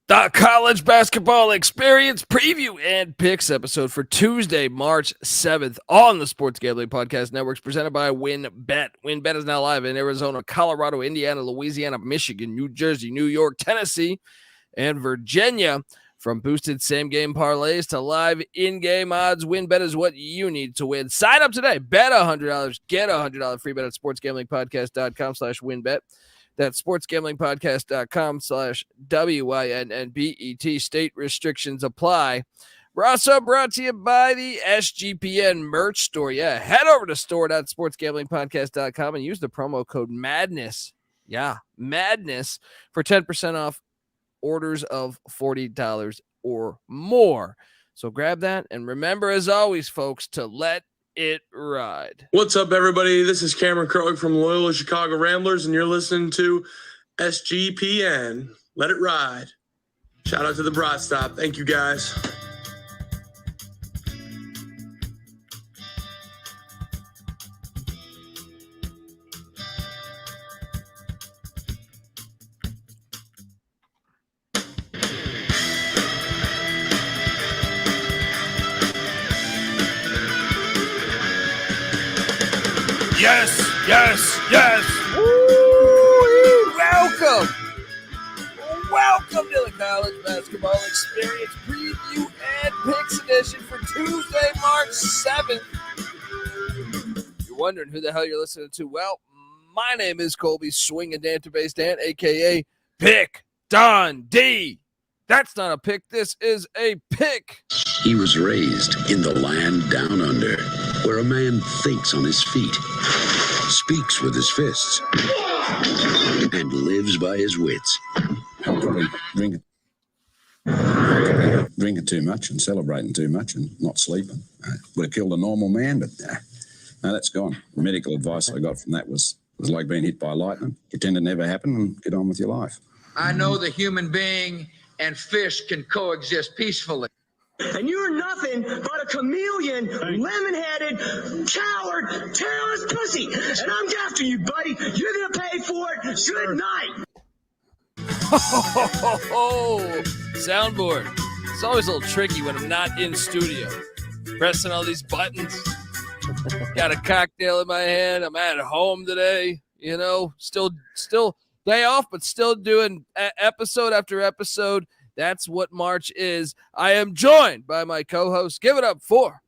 The college basketball experience preview and picks episode for Tuesday, March 7th on the Sports Gambling Podcast Networks presented by WynnBET. WynnBET is now live in Arizona, Colorado, Indiana, Louisiana, Michigan, New Jersey, New York, Tennessee, and Virginia. From boosted same-game parlays to live in-game odds, WynnBET is what you need to win. Sign up today. Bet $100. Get a $100 free bet at sportsgamblingpodcast.com/WynnBET. That's sportsgamblingpodcast.com/WYNNBET. State restrictions apply. We're also brought to you by the SGPN merch store. Yeah, head over to store.sportsgamblingpodcast.com and use the promo code MADNESS. Yeah, MADNESS for 10% off orders of $40 or more. So grab that. And remember, as always, folks, to let it ride. What's up, everybody? This is Cameron Krog from Loyola Chicago Ramblers, and you're listening to SGPN. Let it ride. Shout out to the Broad Stop. Thank you, guys. Yes, yes, yes. Woo! Welcome to the College Basketball Experience Preview and Picks Edition for Tuesday, March 7th. You're wondering who the hell you're listening to? Well, my name is Colby Swinging Database Dan, a.k.a. Pick Dundee. That's not a pick. This is a pick. He was raised in the land down under, where a man thinks on his feet, speaks with his fists, and lives by his wits. I'm probably drinking too much and celebrating too much and not sleeping. Would have killed a normal man, but no, that's gone. The medical advice I got from that was like being hit by lightning. Pretend it never happened and get on with your life. I know the human being and fish can coexist peacefully. And you're nothing but a chameleon, lemon-headed, coward, terrorist pussy. And I'm after you, buddy. You're going to pay for it. Good night. Soundboard. It's always a little tricky when I'm not in studio. Pressing all these buttons. Got a cocktail in my hand. I'm at home today. You know, still day off, but still doing episode after episode. That's what March is. I am joined by my co-host. Give it up for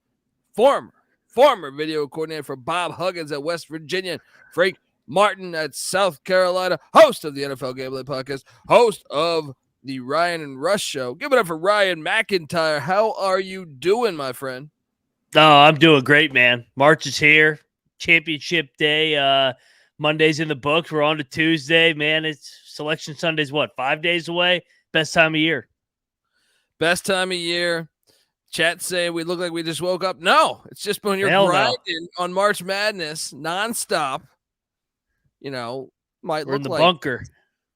former video coordinator for Bob Huggins at West Virginia, Frank Martin at South Carolina, host of the NFL Gambling Podcast, host of the Ryan and Rush Show. Give it up for Ryan McIntyre. How are you doing, my friend? Oh, I'm doing great, man. March is here. Championship day. Monday's in the books. We're on to Tuesday, man. It's Selection Sunday's 5 days away? Best time of year. Best time of year. Chat saying we look like we just woke up. No, it's just when you're grinding on March Madness nonstop. You know, We're in the bunker.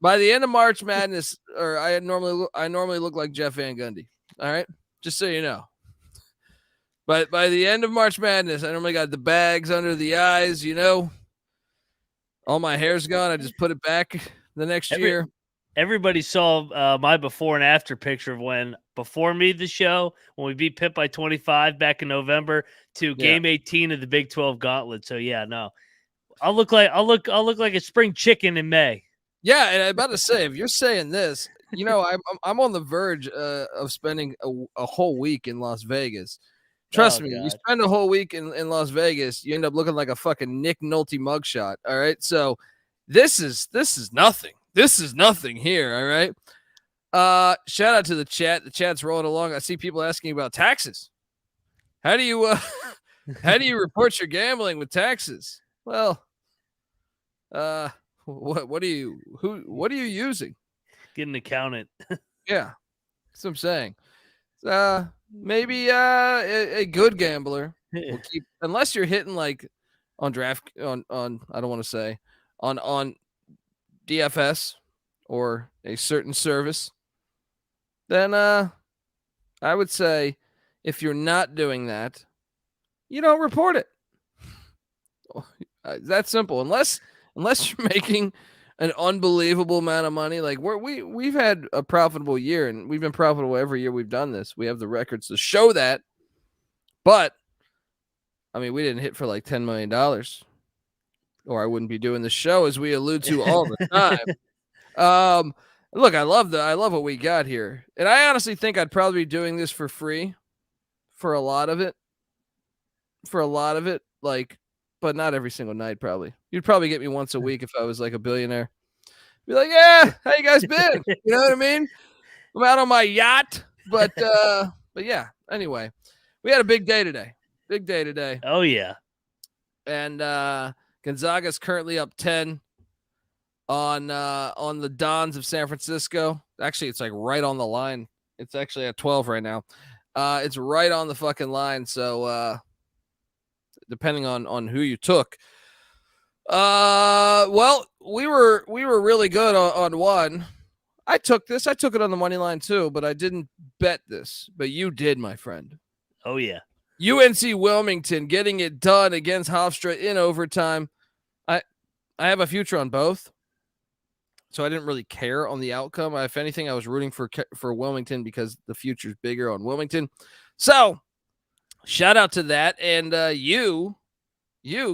By the end of March Madness, or I normally look like Jeff Van Gundy. All right, just so you know. But by the end of March Madness, I normally got the bags under the eyes. You know, all my hair's gone. I just put it back the next year. Everybody saw my before and after picture of when before me the show when we beat Pitt by 25 back in November to game 18 of the Big 12 Gauntlet. So no, I'll look like a spring chicken in May. Yeah, and I'm about to say, if you're saying this, you know, I'm on the verge of spending a whole week in Las Vegas. Trust me, you spend a whole week in Las Vegas, you end up looking like a fucking Nick Nolte mugshot. All right, so this is nothing. This is nothing here, all right? Shout out to the chat. The chat's rolling along. I see people asking about taxes. How do you report your gambling with taxes? Well, what are you using? Get an accountant. Yeah. That's what I'm saying. Maybe a good gambler will keep, unless you're hitting like on draft on I don't want to say on DFS or a certain service, then I would say if you're not doing that, you don't report it. That's simple. Unless you're making an unbelievable amount of money. Like we've had a profitable year, and we've been profitable every year we've done this. We have the records to show that. But I mean, we didn't hit for like $10 million, or I wouldn't be doing the show, as we allude to all the time. Look, I love what we got here, and I honestly think I'd probably be doing this for free for a lot of it. Like, but not every single night. Probably you'd probably get me once a week if I was like a billionaire. Be like, yeah, how you guys been? You know what I mean? I'm out on my yacht, but yeah. Anyway, we had a big day today. Oh yeah, and Gonzaga's currently up 10 on the Dons of San Francisco. Actually, it's like right on the line. It's actually at 12 right now. It's right on the fucking line. So depending on who you took. Well, we were really good on one. I took this. I took it on the money line too, but I didn't bet this. But you did, my friend. Oh yeah. UNC Wilmington getting it done against Hofstra in overtime. I have a future on both, so I didn't really care on the outcome. If anything, I was rooting for Wilmington because the future's bigger on Wilmington. So shout out to that, and you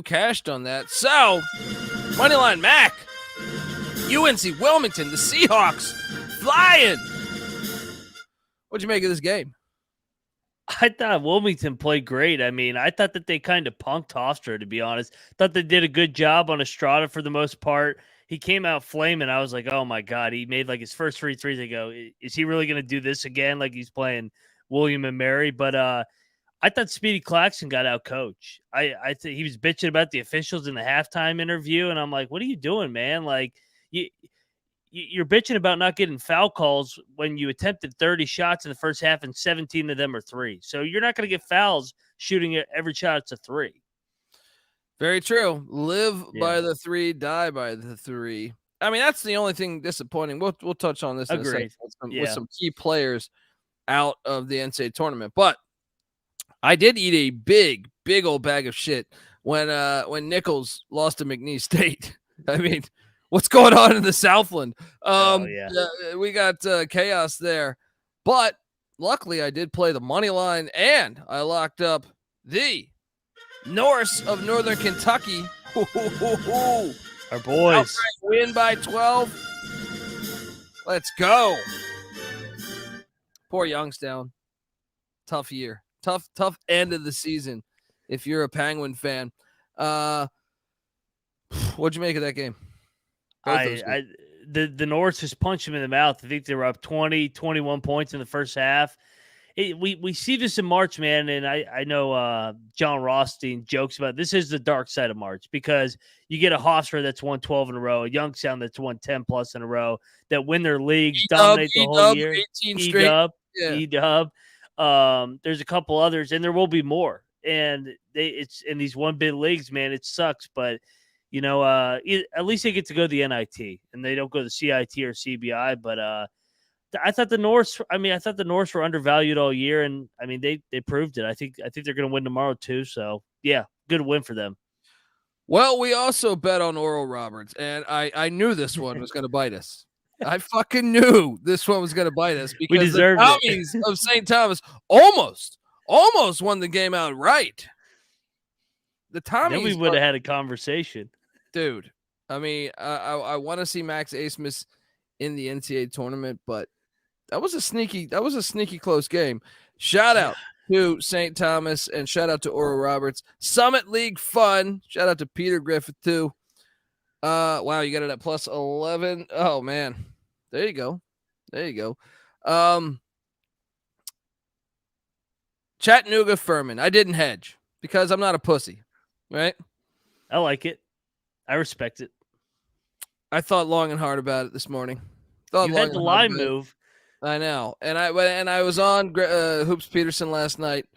cashed on that. So moneyline Mac, UNC Wilmington, the Seahawks flying. What'd you make of this game? I thought Wilmington played great. I mean, I thought that they kind of punked Hofstra, to be honest. Thought they did a good job on Estrada for the most part. He came out flaming. I was like, oh my God, he made like his first 3 threes. I go, is he really going to do this again? Like he's playing William and Mary. But I thought Speedy Claxton got out coached. I think he was bitching about the officials in the halftime interview. And I'm like, what are you doing, man? Like you're bitching about not getting foul calls when you attempted 30 shots in the first half and 17 of them are 3. So you're not going to get fouls shooting every shot. It's a 3. Very true. Live by the 3, die by the 3. I mean, that's the only thing disappointing. We'll touch on this in a second with some key players out of the NCAA tournament. But I did eat a big old bag of shit when Nichols lost to McNeese State. I mean, what's going on in the Southland? We got chaos there. But luckily, I did play the money line, and I locked up the Norse of Northern Kentucky. Our boys. Outright win by 12. Let's go. Poor Youngstown. Tough year. Tough end of the season if you're a Penguin fan. What'd you make of that game? The Norse just punched him in the mouth. I think they were up 20, 21 points in the first half. We see this in March, man, and I know John Rothstein jokes about it. This is the dark side of March because you get a Hofstra that's won 12 in a row, a Youngstown that's won 10 plus in a row, that win their leagues, dominate the whole year. 18 straight. E-Dub. There's a couple others, and there will be more. And it's in these one bid leagues, man. It sucks, but you know, at least they get to go to the NIT, and they don't go to the CIT or CBI. But I thought the Norse were undervalued all year, and I mean they proved it. I think they're going to win tomorrow too. So yeah, good win for them. Well, we also bet on Oral Roberts, and I knew this one was going to bite us. I fucking knew this one was going to bite us because we deserved the Tommies of St. Thomas almost won the game outright. The Tommies. Then we would have had a conversation, dude. I mean, I want to see Max Asmus in the NCAA tournament, but that was a sneaky close game. Shout out to St. Thomas and shout out to Oral Roberts. Summit League fun. Shout out to Peter Griffith too. Wow, you got it at plus 11. Oh man, there you go. Chattanooga Furman. I didn't hedge because I'm not a pussy, right? I like it. I respect it. I thought long and hard about it this morning. You had the line move. I know, and I was on Hoops Peterson last night,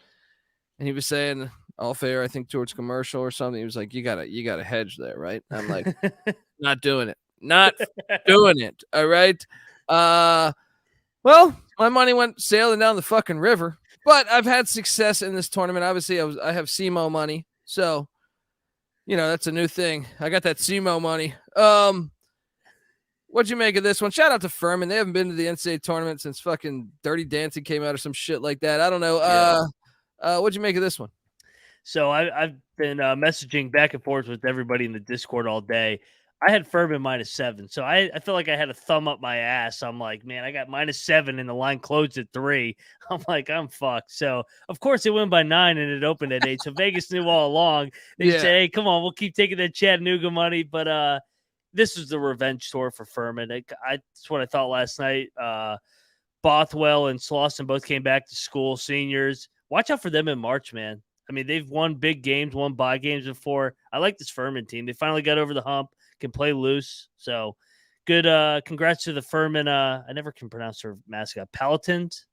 and he was saying all fair, I think towards commercial or something. He was like, you gotta hedge there, right? I'm like, not doing it. All right. Well, my money went sailing down the fucking river, but I've had success in this tournament. Obviously, I have SEMO money, so you know that's a new thing. I got that SEMO money. What'd you make of this one? Shout out to Furman. They haven't been to the NCAA tournament since fucking Dirty Dancing came out or some shit like that. I don't know. What'd you make of this one? So I've been messaging back and forth with everybody in the Discord all day. I had Furman -7. So I feel like I had a thumb up my ass. I'm like, man, I got -7 and the line closed at 3. I'm like, I'm fucked. So, of course, it went by 9 and it opened at 8. So Vegas knew all along. They said, hey, come on, we'll keep taking that Chattanooga money. But this was the revenge tour for Furman. That's what I thought last night. Bothwell and Slauson both came back to school, seniors. Watch out for them in March, man. I mean, they've won big games, won bye games before. I like this Furman team. They finally got over the hump, can play loose. So good. Congrats to the Furman. I never can pronounce their mascot. Paladins.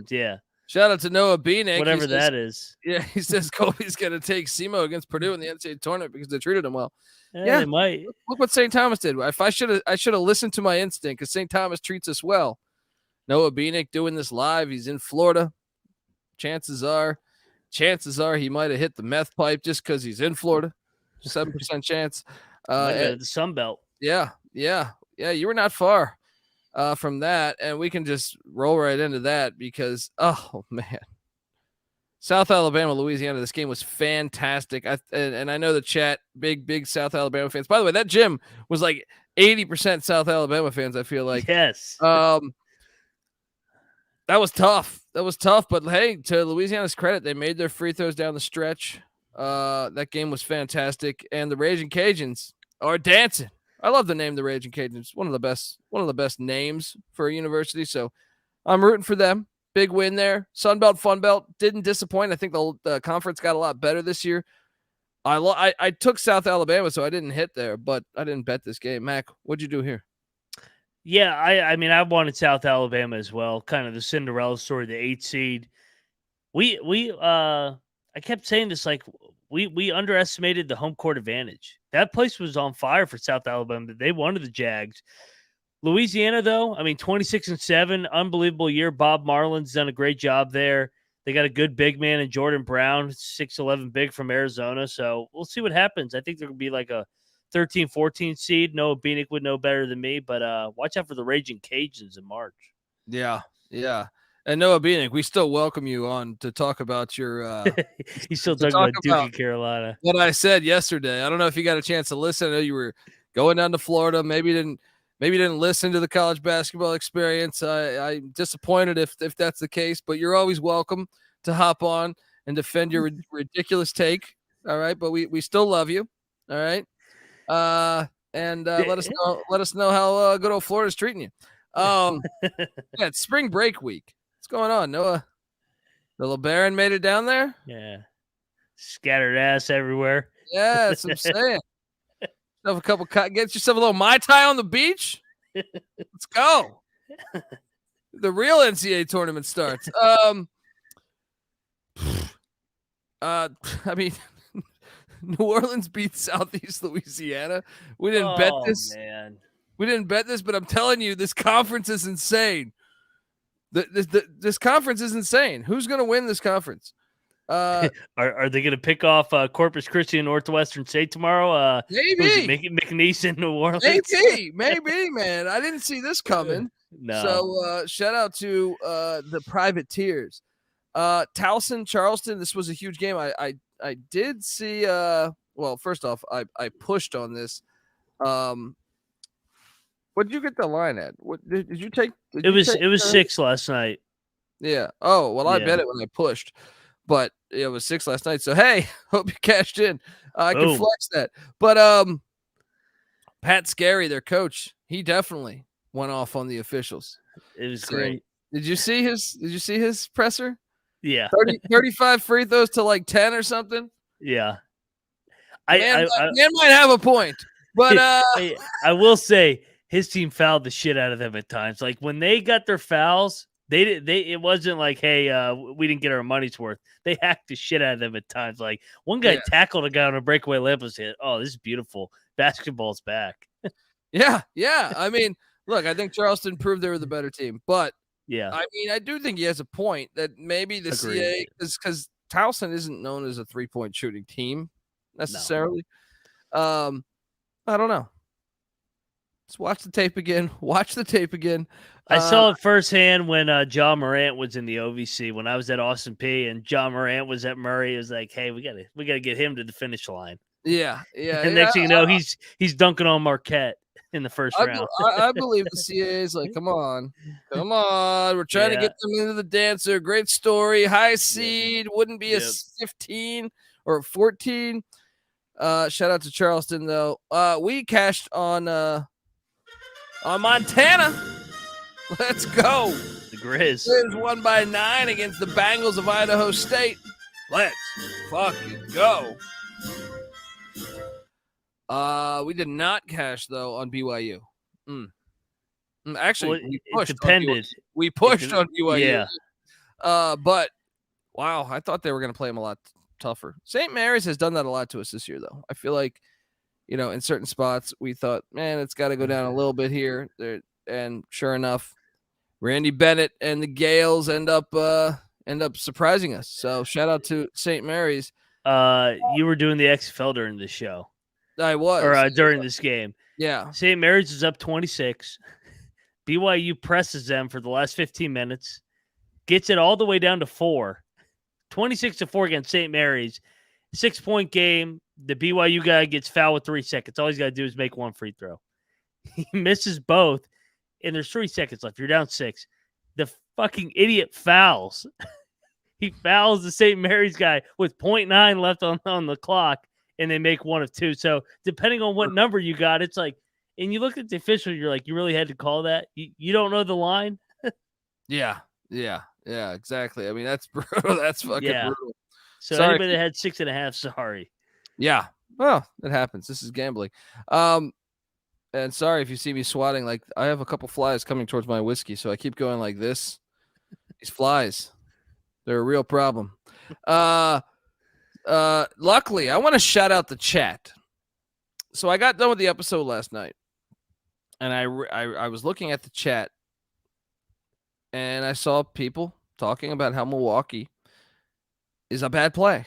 Yeah. Shout out to Noah Beanick. Whatever that is. Yeah, he says Kobe's going to take SEMO against Purdue in the NCAA tournament because they treated him well. Yeah, they might. Look what St. Thomas did. If I should have listened to my instinct because St. Thomas treats us well. Noah Beanick doing this live. He's in Florida. Chances are he might have hit the meth pipe just because he's in Florida. 7% chance. The Sun Belt. Yeah. You were not far from that, and we can just roll right into that because, oh man, South Alabama, Louisiana. This game was fantastic. And I know the chat, big South Alabama fans. By the way, that gym was like 80% South Alabama fans. I feel like yes. That was tough. But hey, to Louisiana's credit, they made their free throws down the stretch. That game was fantastic, and the Raging Cajuns are dancing. I love the name, the Raging Cajuns. One of the best names for a university. So I'm rooting for them. Big win there. Sun Belt, Fun Belt didn't disappoint. I think the conference got a lot better this year. I took South Alabama, so I didn't hit there, but I didn't bet this game. Mac, what'd you do here? Yeah, I mean, I wanted South Alabama as well. Kind of the Cinderella story, the 8 seed. I kept saying this, like we underestimated the home court advantage. That place was on fire for South Alabama. They wanted the Jags. Louisiana, though, I mean, 26-7, unbelievable year. Bob Marlin's done a great job there. They got a good big man in Jordan Brown, 6'11" big from Arizona. So we'll see what happens. I think there could be like a 13-14 seed. Noah Beanick would know better than me, but watch out for the Raging Cajuns in March. Yeah. And Noah Beanick, we still welcome you on to talk about your he's still talking about Duke and Carolina. What I said yesterday. I don't know if you got a chance to listen. I know you were going down to Florida. Maybe you didn't listen to the college basketball experience. I'm disappointed if that's the case, but you're always welcome to hop on and defend your ridiculous take. All right, but we still love you. All right. Let us know how good old Florida's treating you. Yeah, it's spring break week. What's going on, Noah? The LeBaron made it down there? Yeah. Scattered ass everywhere. Yeah, that's what I'm saying. Get yourself a little Mai Tai on the beach. Let's go. The real NCAA tournament starts. I mean, New Orleans beat Southeast Louisiana. We didn't bet this. Man. We didn't bet this, but I'm telling you, this conference is insane. This conference is insane. Who's going to win this conference? Are they going to pick off Corpus Christi and Northwestern State tomorrow? Maybe. McNeese in New Orleans? Maybe, man. I didn't see this coming. No. So shout out to the privateers. Towson, Charleston, this was a huge game. I did see well, first off, I pushed on this. What did you get the line at? What did you take? It was 6 last night. Yeah. Oh, well, I bet it when I pushed, but it was 6 last night. So hey, hope you cashed in. I can flex that. But Pat Scarry, their coach, he definitely went off on the officials. It was great. Did you see his presser? Yeah. 35 free throws to like 10 or something. Yeah. Man might have a point, but I will say his team fouled the shit out of them at times. Like when they got their fouls, it wasn't like, hey, we didn't get our money's worth. They hacked the shit out of them at times. Like one guy tackled a guy on a breakaway layup was hit. Oh, this is beautiful. Basketball's back. Yeah. I mean, look, I think Charleston proved they were the better team, but yeah, I mean, I do think he has a point that maybe the CAA because Towson isn't known as a 3-point shooting team necessarily. No. I don't know. Just watch the tape again. Watch the tape again. I saw it firsthand when John Morant was in the OVC when I was at Austin P and John Morant was at Murray. It was like, hey, we gotta get him to the finish line. Yeah. And next thing you know, he's dunking on Marquette in the first round. I believe the CAA is like, come on. We're trying to get them into the dancer. Great story. High seed. Wouldn't be a 15 or 14. Shout out to Charleston though. We cashed on Montana. Let's go. The Grizz won by 9 against the Bengals of Idaho State. Let's fucking go. We did not cash though on BYU. Actually, we pushed. It depended. We pushed on BYU. Yeah. But wow, I thought they were going to play them a lot tougher. St. Mary's has done that a lot to us this year, though. I feel like, in certain spots we thought, man, it's got to go down a little bit here. And sure enough, Randy Bennett and the Gales end up surprising us. So shout out to St. Mary's. You were doing the XFL during this show. I was. Or during this game. Yeah. St. Mary's is up 26. BYU presses them for the last 15 minutes. Gets it all the way down to 4. 26-4 against St. Mary's. 6-point game. The BYU guy gets fouled with 3 seconds. All he's got to do is make one free throw. He misses both. And there's 3 seconds left. You're down 6. The fucking idiot fouls. He fouls the St. Mary's guy with 0.9 left on the clock, and they make 1 of 2. So depending on what number you got, it's like, and you look at the official, you're like, you really had to call that? You don't know the line? Yeah, exactly. I mean, that's brutal. That's fucking brutal. So sorry. Anybody that had 6.5, sorry. Yeah. Well, it happens. This is gambling. And sorry if you see me swatting. Like, I have a couple flies coming towards my whiskey, so I keep going like this. These flies, they're a real problem. Luckily, I want to shout out the chat. So I got done with the episode last night, and I was looking at the chat, and I saw people talking about how Milwaukee is a bad play.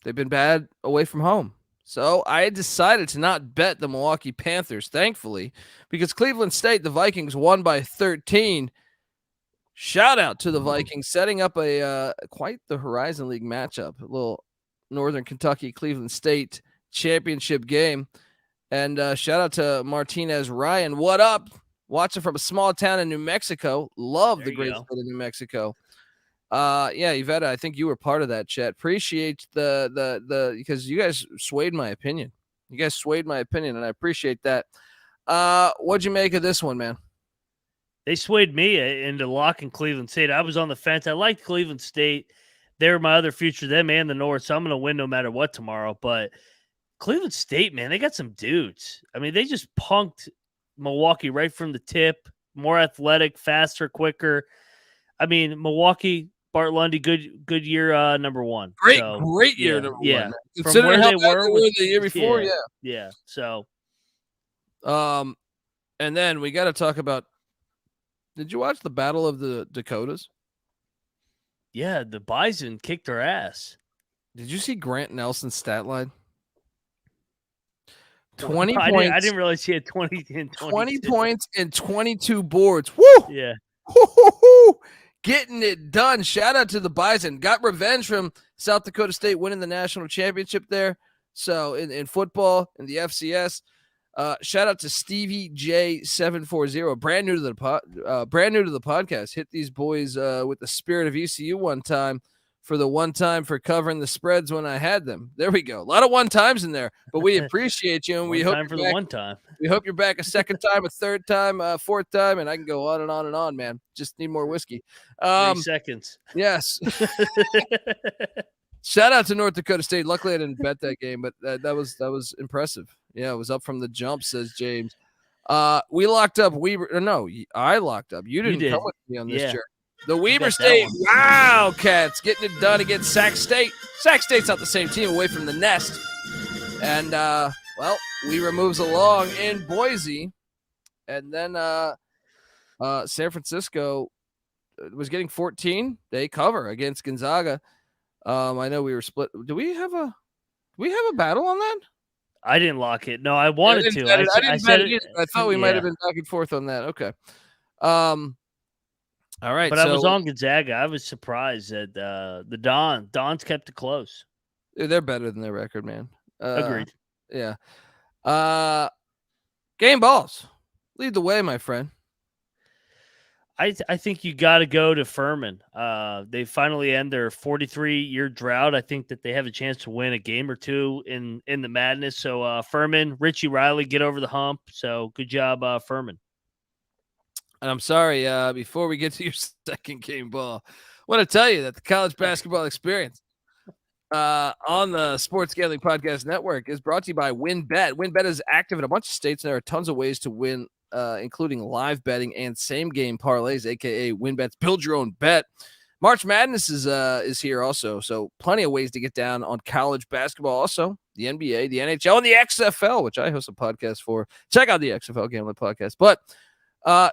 They've been bad away from home. So I decided to not bet the Milwaukee Panthers, thankfully, because Cleveland State, the Vikings, won by 13. Shout out to the Vikings, setting up a quite the Horizon League matchup, a little Northern Kentucky Cleveland State championship game. And shout out to Martinez Ryan. What up? Watching from a small town in New Mexico. Love the great state of New Mexico. Yeah, Yvette, I think you were part of that chat. Appreciate the because you guys swayed my opinion. And I appreciate that. What'd you make of this one, man? They swayed me into locking Cleveland State. I was on the fence. I liked Cleveland State. They're my other future, them and the North, so I'm going to win no matter what tomorrow. But Cleveland State, man, they got some dudes. I mean, they just punked Milwaukee right from the tip. More athletic, faster, quicker. I mean, Milwaukee, Bart Lundy, good year number 1. Great year number 1. Man. Considering how bad they were the year before, yeah. So, and then we got to talk about. Did you watch the Battle of the Dakotas? Yeah, the Bison kicked their ass. Did you see Grant Nelson's stat line? 20 points. I didn't realize he had 20 and 20 points and 22 boards. Woo! Yeah. Woo-hoo-hoo! Getting it done. Shout out to the Bison. Got revenge from South Dakota State winning the national championship there. So in football, in the FCS. Shout out to Stevie J740, brand new to the podcast. Hit these boys with the spirit of ECU one time for covering the spreads when I had them. There we go. A lot of one times in there, but we appreciate you and we hope for the one time. We hope you're back a second time, a third time, a fourth time, and I can go on and on and on, man. Just need more whiskey. 3 seconds. Yes. Shout out to North Dakota State. Luckily, I didn't bet that game, but that was impressive. Yeah, it was up from the jump, says James. We locked up I locked up. You didn't come with me on this journey. The Weber State Wildcats getting it done against Sac State. Sac State's not the same team, away from the nest. And, Weber moves along in Boise. And then San Francisco was getting 14. They cover against Gonzaga. I know we were split. Do we have a battle on that? I didn't lock it. No, I wanted to. I didn't bet it either. I thought we might yeah. have been back and forth on that. Okay. All right. But I was on Gonzaga. I was surprised that the Dons kept it close. They're better than their record, man. Agreed. Yeah. Game balls. Lead the way, my friend. I think you got to go to Furman. They finally end their 43-year drought. I think that they have a chance to win a game or two in the madness. So Furman, Richie Riley, get over the hump. So good job, Furman. And I'm sorry, before we get to your second game ball, I want to tell you that the college basketball experience on the Sports Gambling Podcast Network is brought to you by WynnBET. WynnBET is active in a bunch of states, and there are tons of ways to win, including live betting and same-game parlays, a.k.a. WynnBET's Build Your Own Bet. March Madness is here also, so plenty of ways to get down on college basketball. Also, the NBA, the NHL, and the XFL, which I host a podcast for. Check out the XFL Gambling Podcast. But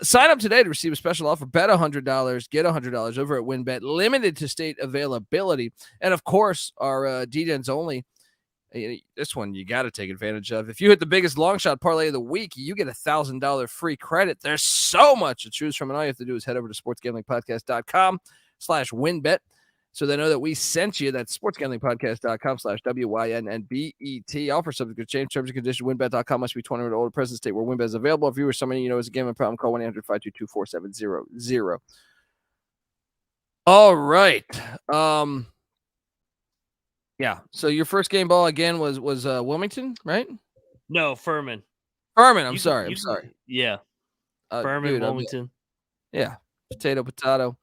sign up today to receive a special offer. Bet $100, get $100 over at WynnBET, limited to state availability. And, of course, our D-Dens only. This one you got to take advantage of. If you hit the biggest long shot parlay of the week, you get $1,000 free credit. There's so much to choose from, and all you have to do is head over to sportsgamblingpodcast.com/WynnBET so they know that we sent you. That's sportsgamblingpodcast.com/WYNNBET. Offer subject to change, terms and conditions. WynnBET.com must be 21 or older. Present state where WynnBET is available. If you or somebody you know is a gambling problem, call 1-800-522-4700. All right. Yeah. So your first game ball again was Wilmington, right? No, Furman. I'm sorry. Yeah. Furman, dude, Wilmington. Yeah. Potato.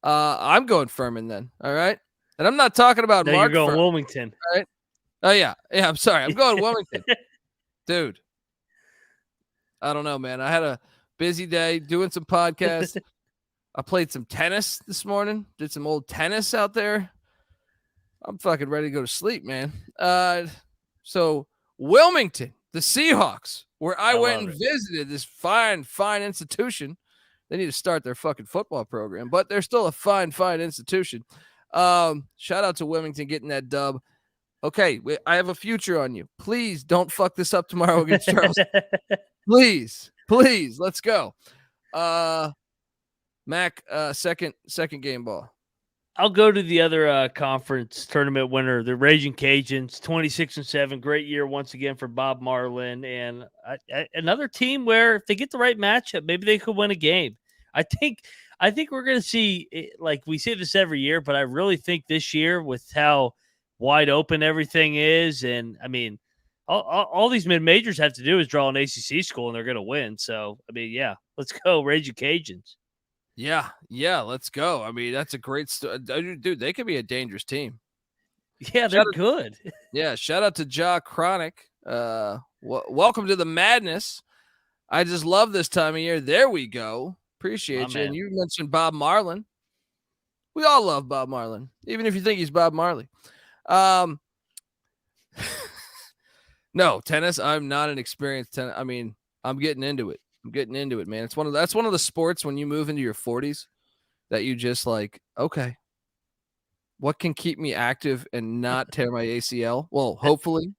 I'm going Furman then. All right. And I'm not talking about No, Mark. You're going Furman, Wilmington. right? Oh yeah. Yeah. I'm sorry. I'm going Wilmington. Dude. I don't know, man. I had a busy day doing some podcasts. I played some tennis this morning. Did some old tennis out there. I'm fucking ready to go to sleep, man. So Wilmington, the Seahawks, where I went and visited this fine institution. They need to start their fucking football program, but they're still a fine institution. Shout out to Wilmington getting that dub. Okay, I have a future on you. Please don't fuck this up tomorrow against Charleston. Please, let's go. Mac, second game ball. I'll go to the other conference tournament winner, the Raging Cajuns, 26-7. Great year once again for Bob Marlin, and another team where if they get the right matchup, maybe they could win a game. I think we're going to see, like we say this every year, but I really think this year with how wide open everything is, and I mean, all these mid-majors have to do is draw an ACC school, and they're going to win. So, I mean, yeah, let's go Raging Cajuns. Yeah, let's go. I mean, that's a great dude. They could be a dangerous team. Yeah, they're good. Yeah, shout out to Ja Chronic. Welcome to the madness. I just love this time of year. There we go. Appreciate you. Man. And you mentioned Bob Marlin. We all love Bob Marlin, even if you think he's Bob Marley. No, tennis. I'm not an experienced tennis. I mean, I'm getting into it. Man. That's one of the sports when you move into your 40s that you just like, okay, what can keep me active and not tear my ACL? Well, hopefully,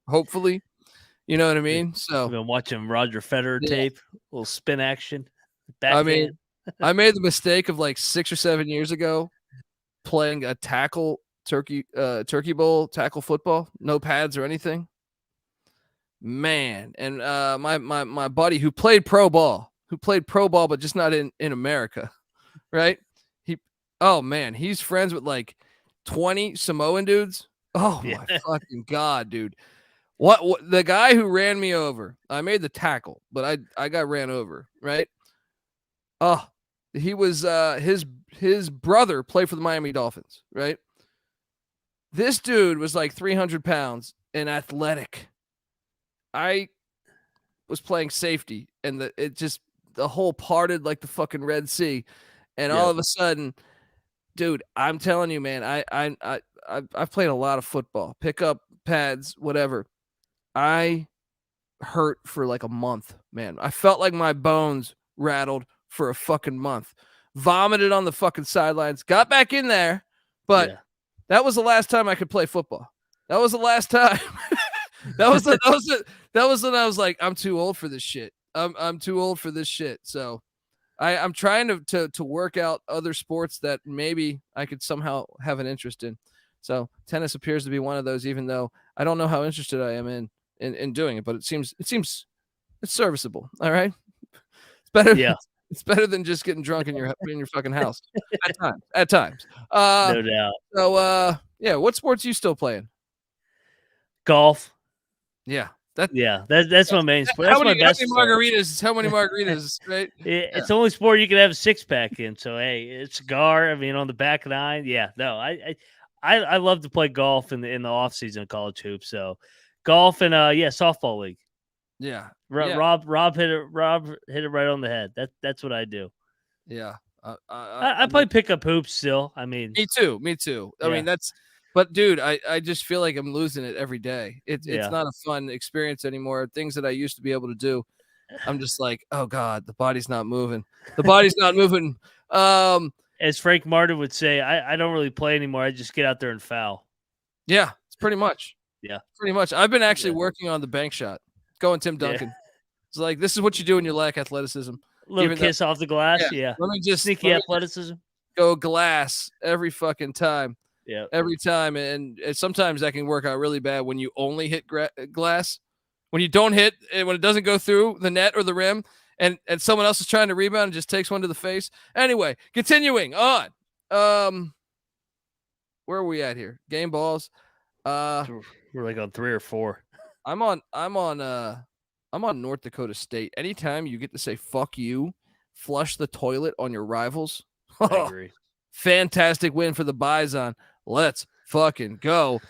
you know what I mean? So I've been watching Roger Federer tape, a little spin action. I mean, I made the mistake of like 6 or 7 years ago playing a turkey bowl tackle football, no pads or anything. Man, and my buddy who played pro ball, but just not in America, right? He's friends with like 20 Samoan dudes. Oh my fucking God, dude. What the guy who ran me over, I made the tackle, but I got ran over, right? Oh, he was his brother played for the Miami Dolphins, right? This dude was like 300 pounds and athletic. I was playing safety, and the whole parted like the fucking Red Sea, and all of a sudden, dude, I'm telling you, man, I've played a lot of football, pick up pads, whatever. I hurt for like a month, man. I felt like my bones rattled for a fucking month. Vomited on the fucking sidelines, got back in there, but that was the last time I could play football. That was the last time. That that was when I was like, I'm too old for this shit. I'm too old for this shit. So I'm trying to work out other sports that maybe I could somehow have an interest in. So tennis appears to be one of those, even though I don't know how interested I am in doing it, but it seems it's serviceable. All right. It's better. Yeah. It's better than just getting drunk in your fucking house at times. No doubt. So yeah, what sports are you still playing? Golf. Yeah. That's my main sport. That's my best. How many margaritas, right? It's the only sport you can have a 6-pack in. So hey, it's cigar. I mean, on the back of the eye. Yeah, no, I love to play golf in the off season of college hoops. So golf and softball league. Yeah. Rob hit it right on the head. That's what I do. Yeah. I play pickup hoops still. I mean, me too. I mean, but dude, I just feel like I'm losing it every day. It's not a fun experience anymore. Things that I used to be able to do, I'm just like, oh God, the body's not moving. As Frank Martin would say, I don't really play anymore. I just get out there and foul. Yeah, it's pretty much. Yeah, pretty much. I've been actually working on the bank shot. Going Tim Duncan. Yeah. It's like, this is what you do when you lack athleticism. Little kiss off the glass. Yeah. Let me just sneaky athleticism. Go glass every fucking time. Yeah. Every time. And sometimes that can work out really bad when you only hit glass. When you don't hit, when it doesn't go through the net or the rim, and someone else is trying to rebound and just takes one to the face. Anyway, continuing on. Where are we at here? Game balls. We're like on 3 or 4. I'm on North Dakota State. Anytime you get to say fuck you, flush the toilet on your rivals. I agree. Fantastic win for the Bison. Let's fucking go.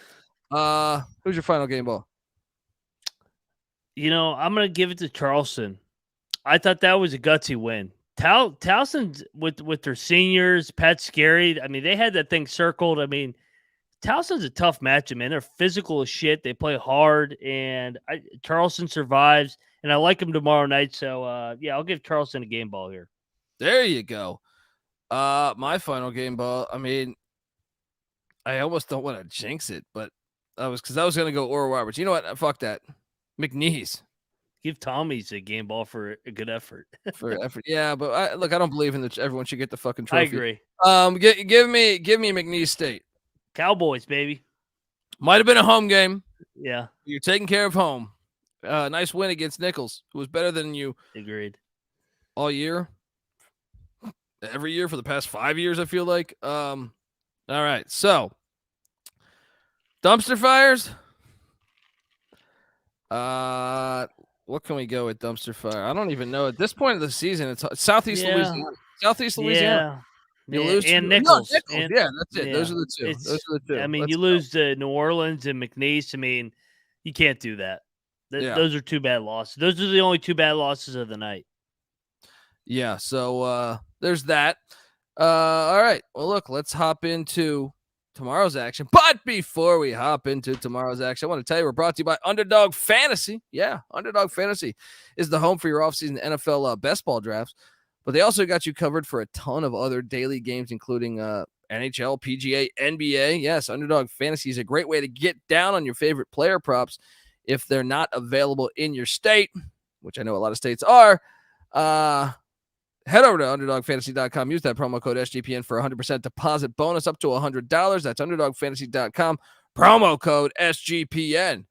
Who's your final game ball? I'm going to give it to Charleston. I thought that was a gutsy win. Towson with their seniors, Pat Scarry, I mean, they had that thing circled. I mean, Towson's a tough matchup, man. They're physical as shit. They play hard, and Charleston survives, and I like them tomorrow night. So, I'll give Charleston a game ball here. There you go. My final game ball, I mean, I almost don't want to jinx it, but I was going to go Oral Roberts. You know what? Fuck that. McNeese. Give Tommy's a game ball for a good effort. Yeah, but I don't believe in that everyone should get the fucking trophy. I agree. Give me McNeese State. Cowboys, baby. Might have been a home game. Yeah. You're taking care of home. Nice win against Nichols, who was better than you. Agreed. All year. Every year for the past 5 years, I feel like. All right. So, dumpster fires. What can we go with dumpster fire? I don't even know. At this point of the season, it's Southeast Louisiana. Southeast Louisiana. Yeah. You lose and Nichols. Nichols. Yeah, that's it. Yeah. Those are the two. I mean, you lose to New Orleans and McNeese. I mean, you can't do that. Those are 2 bad losses. Those are the only 2 bad losses of the night. Yeah, so there's that. All right. Well, look, let's hop into tomorrow's action. But before we hop into tomorrow's action, I want to tell you we're brought to you by Underdog Fantasy. Yeah, Underdog Fantasy is the home for your offseason NFL best ball drafts. But they also got you covered for a ton of other daily games, including NHL, PGA, NBA. Yes, Underdog Fantasy is a great way to get down on your favorite player props if they're not available in your state, which I know a lot of states are. Head over to UnderdogFantasy.com. Use that promo code SGPN for 100% deposit bonus up to $100. That's UnderdogFantasy.com. Promo code SGPN.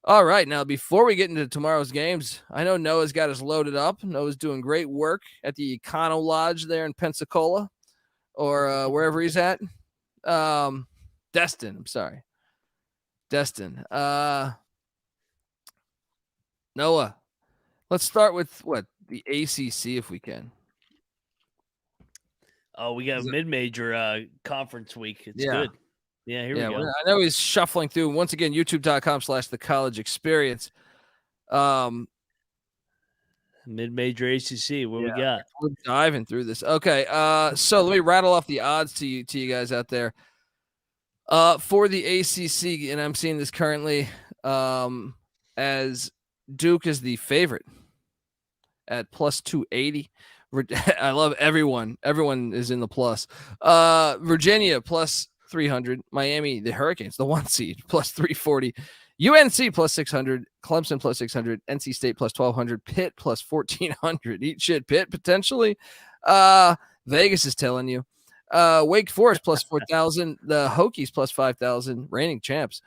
All right, now before we get into tomorrow's games, I know Noah's got us loaded up. Noah's doing great work at the Econo Lodge there in Pensacola, or wherever he's at. Destin, I'm sorry. Destin. Noah, let's start with the ACC if we can. Oh, we got a mid-major conference week. It's good. Yeah, here we go. I know he's shuffling through. Once again, youtube.com/thecollegeexperience. Mid-major ACC. What we got? We're diving through this. Okay, so let me rattle off the odds to you guys out there. For the ACC, and I'm seeing this currently as Duke is the favorite at plus 280. I love everyone. Everyone is in the plus. Virginia plus 300. Miami, the Hurricanes, the 1 seed, plus 340. UNC plus 600, Clemson plus 600, NC State plus 1,200, Pitt plus 1,400. Eat shit, Pitt potentially. Vegas is telling you. Wake Forest plus 4,000. The Hokies plus 5,000. Reigning champs.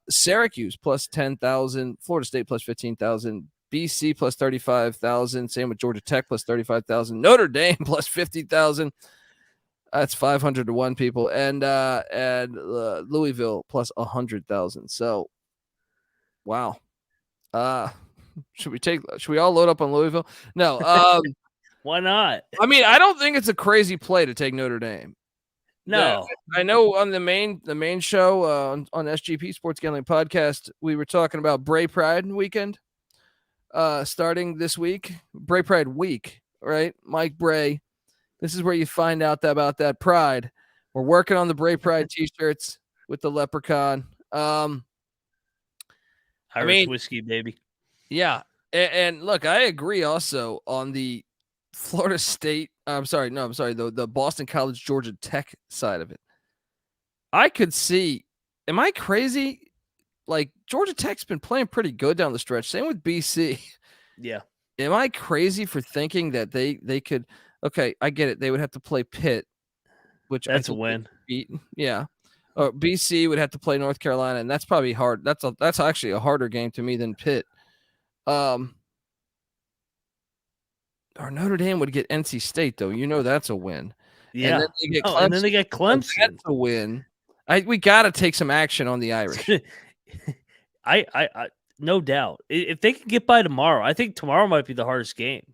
Syracuse plus 10,000. Florida State plus 15,000. BC plus 35,000. Same with Georgia Tech plus 35,000. Notre Dame plus 50,000. That's 500 to 1, people, and Louisville plus 100,000. So, wow. Should we all load up on Louisville? No. Why not? I mean, I don't think it's a crazy play to take Notre Dame. No, I know on the main show on SGP Sports Gambling Podcast, we were talking about Bray Pride weekend, starting this week. Bray Pride week, right? Mike Bray. This is where you find out about that pride. We're working on the Bray Pride T-shirts with the leprechaun. Irish whiskey, baby. Yeah, and look, I agree also on the Florida State. The Boston College Georgia Tech side of it. I could see. Am I crazy? Like Georgia Tech's been playing pretty good down the stretch. Same with BC. Yeah. Am I crazy for thinking that they could? Okay, I get it. They would have to play Pitt, which that's a win. Yeah. BC would have to play North Carolina, and that's probably hard. That's actually a harder game to me than Pitt. Or Notre Dame would get NC State, though. You know that's a win. Yeah. And then they get Clemson. And then they get Clemson. That's a win. We got to take some action on the Irish. I no doubt. If they can get by tomorrow, I think tomorrow might be the hardest game.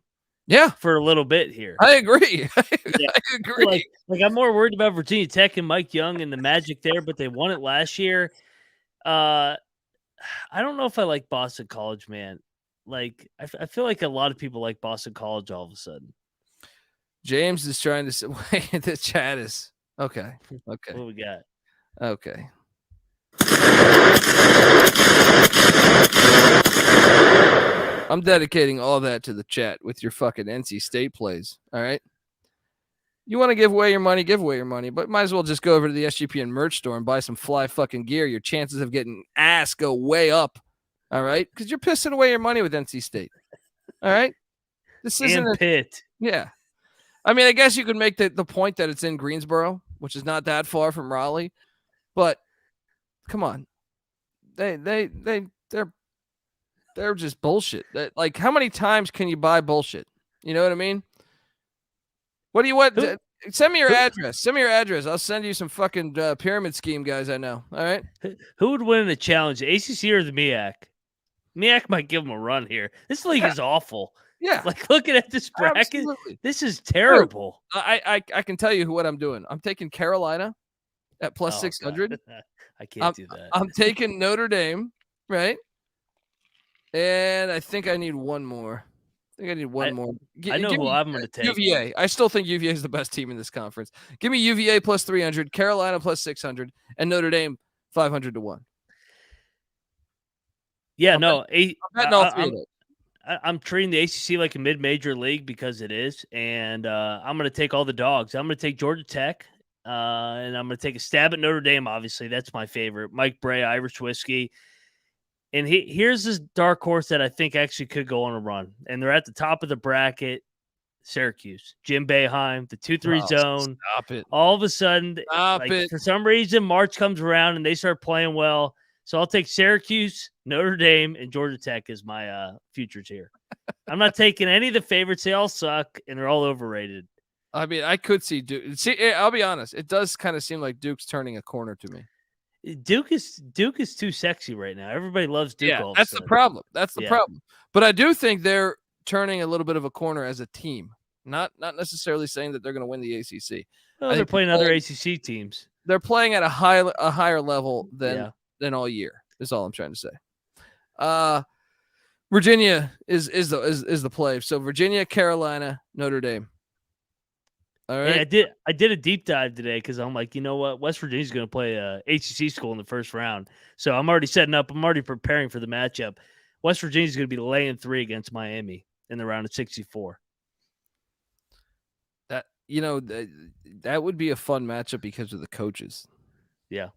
Yeah, for a little bit here. I agree. Yeah. I agree. Like I'm more worried about Virginia Tech and Mike Young and the magic there, but they won it last year. I don't know if I like Boston College, man. Like I feel like a lot of people like Boston College all of a sudden. James is trying to say, wait, the chat is okay. Okay. What we got? Okay. I'm dedicating all that to the chat with your fucking NC State plays. All right. You want to give away your money, but might as well just go over to the SGPN merch store and buy some fly fucking gear. Your chances of getting ass go way up. All right. Because you're pissing away your money with NC State. All right. This isn't Pitt. Yeah. I mean, I guess you could make the point that it's in Greensboro, which is not that far from Raleigh, but come on. They're just bullshit. Like, how many times can you buy bullshit? You know what I mean? What do you want? Send me your address. Send me your address. I'll send you some fucking pyramid scheme guys I know. All right. Who would win in the challenge, the ACC or the MEAC? MEAC might give them a run here. This league is awful. Yeah. Like looking at this bracket, Absolutely. This is terrible. I can tell you what I'm doing. I'm taking Carolina at plus 600. I can't do that. I'm taking Notre Dame, right? And I think I need one more. I know who I'm going to take. UVA. I still think UVA is the best team in this conference. Give me UVA plus 300, Carolina plus 600, and Notre Dame 500 to 1. Yeah, I'm betting all three of those. I'm treating the ACC like a mid-major league because it is, and I'm going to take all the dogs. I'm going to take Georgia Tech, and I'm going to take a stab at Notre Dame, obviously. That's my favorite. Mike Bray, Irish whiskey. And here's this dark horse that I think actually could go on a run. And they're at the top of the bracket, Syracuse. Jim Boeheim, the 2-3 zone. Stop it. All of a sudden, for some reason, March comes around and they start playing well. So I'll take Syracuse, Notre Dame, and Georgia Tech as my futures here. I'm not taking any of the favorites. They all suck, and they're all overrated. I mean, I could see Duke. See, I'll be honest. It does kind of seem like Duke's turning a corner to me. Duke is too sexy right now. Everybody loves Duke. Yeah, that's the problem. That's the problem. But I do think they're turning a little bit of a corner as a team. Not necessarily saying that they're going to win the ACC. Well, they're playing other ACC teams. They're playing at a higher level than all year. Is all I'm trying to say. Virginia is the play. So Virginia, Carolina, Notre Dame. All right. Yeah, I did a deep dive today because I'm like, you know what? West Virginia's going to play a ACC school in the first round. So I'm already setting up. I'm already preparing for the matchup. West Virginia's going to be laying 3 against Miami in the round of 64. That would be a fun matchup because of the coaches. Yeah.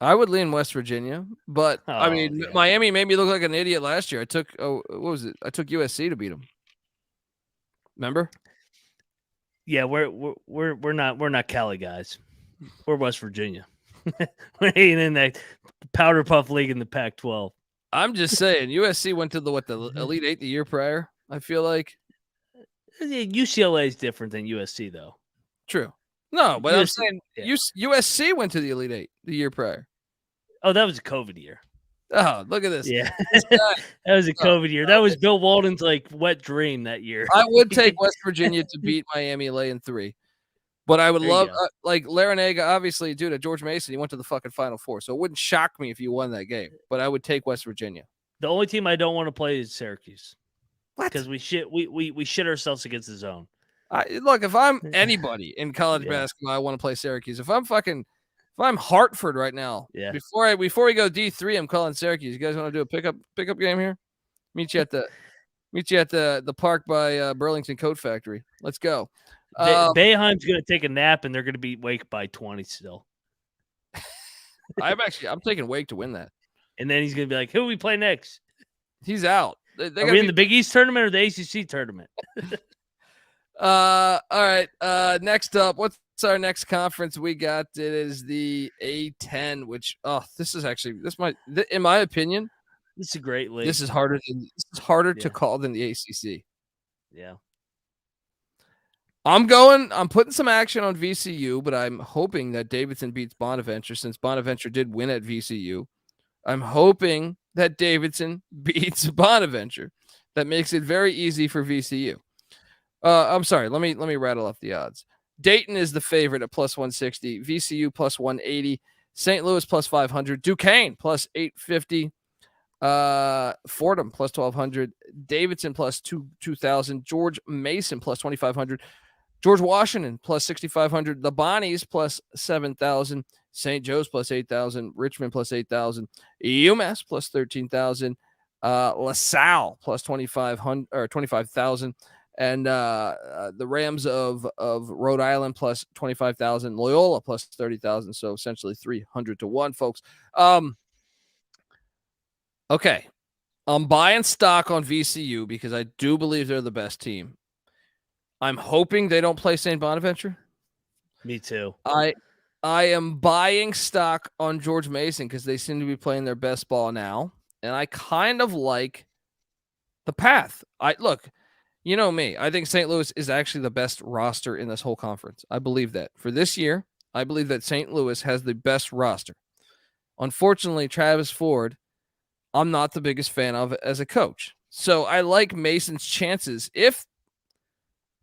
I would lean West Virginia, but I mean, yeah. Miami made me look like an idiot last year. I took what was it? I took USC to beat them. Remember? Yeah, we're not Cali guys. We're West Virginia. We ain't in that powder puff league in the Pac-12. I'm just saying, USC went to the Elite Eight the year prior. I feel like UCLA is different than USC though. True. No, but I'm saying USC went to the Elite Eight the year prior. Oh, that was a COVID year. Oh, look at this. Yeah, that was a COVID year. That was Bill Walton's wet dream that year. I would take West Virginia to beat Miami laying 3. But I would love, Larinaga, obviously, dude, at George Mason, he went to the fucking Final Four. So it wouldn't shock me if you won that game. But I would take West Virginia. The only team I don't want to play is Syracuse. What? Because we shit ourselves against the zone. Look, if I'm anybody in college basketball, I want to play Syracuse. If I'm Hartford right now, before we go D3, I'm calling Syracuse. You guys want to do a pickup game here? Meet you at the park by Burlington Coat Factory. Let's go. Boeheim's going to take a nap, and they're going to be Wake by 20 still. I'm taking Wake to win that. And then he's going to be like, who we play next? He's out. Are we in the Big East tournament or the ACC tournament? All right. Next up, what's our next conference we got? It is the A10, which in my opinion, this is a great league. This is harder to call than the ACC. Yeah. I'm putting some action on VCU, but I'm hoping that Davidson beats Bonaventure since Bonaventure did win at VCU. I'm hoping that Davidson beats Bonaventure. That makes it very easy for VCU. I'm sorry. Let me rattle off the odds. Dayton is the favorite at plus 160. VCU plus 180. St. Louis plus 500. Duquesne plus 850. Fordham plus 1,200. Davidson plus 2,000. George Mason plus 2,500. George Washington plus 6,500. The Bonnies plus 7,000. St. Joe's plus 8,000. Richmond plus 8,000. UMass plus 13,000. LaSalle plus 2,500 or 25,000. And the Rams of Rhode Island plus 25,000. Loyola plus 30,000. So essentially 300 to 1, folks. Okay. I'm buying stock on VCU because I do believe they're the best team. I'm hoping they don't play St. Bonaventure. Me too. I am buying stock on George Mason because they seem to be playing their best ball now. And I kind of like the path. Look, you know me. I think St. Louis is actually the best roster in this whole conference. I believe that. For this year, I believe that St. Louis has the best roster. Unfortunately, Travis Ford, I'm not the biggest fan of as a coach. So I like Mason's chances.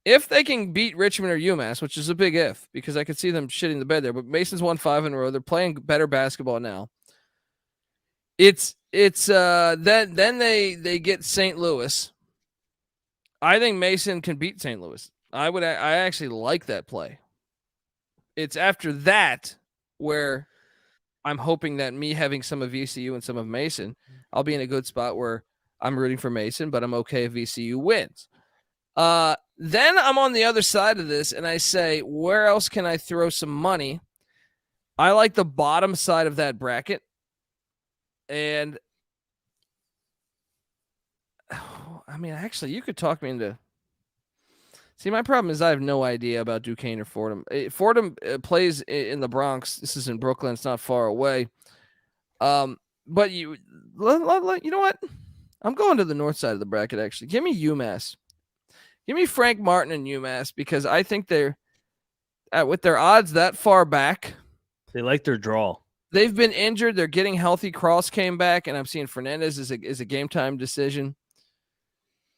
If they can beat Richmond or UMass, which is a big if, because I could see them shitting the bed there, but Mason's won 5 in a row. They're playing better basketball now. Then they get St. Louis. I think Mason can beat St. Louis. I actually like that play. It's after that where I'm hoping that me having some of VCU and some of Mason, I'll be in a good spot where I'm rooting for Mason, but I'm okay if VCU wins. Then I'm on the other side of this, and I say, where else can I throw some money? I like the bottom side of that bracket. And, I mean, actually, you could talk me into... See, my problem is I have no idea about Duquesne or Fordham. Fordham plays in the Bronx. This is in Brooklyn. It's not far away. But you know what? I'm going to the north side of the bracket, actually. Give me UMass. Give me Frank Martin and UMass because I think they're, with their odds that far back. They like their draw. They've been injured. They're getting healthy. Cross came back, and I'm seeing Fernandez is a game-time decision.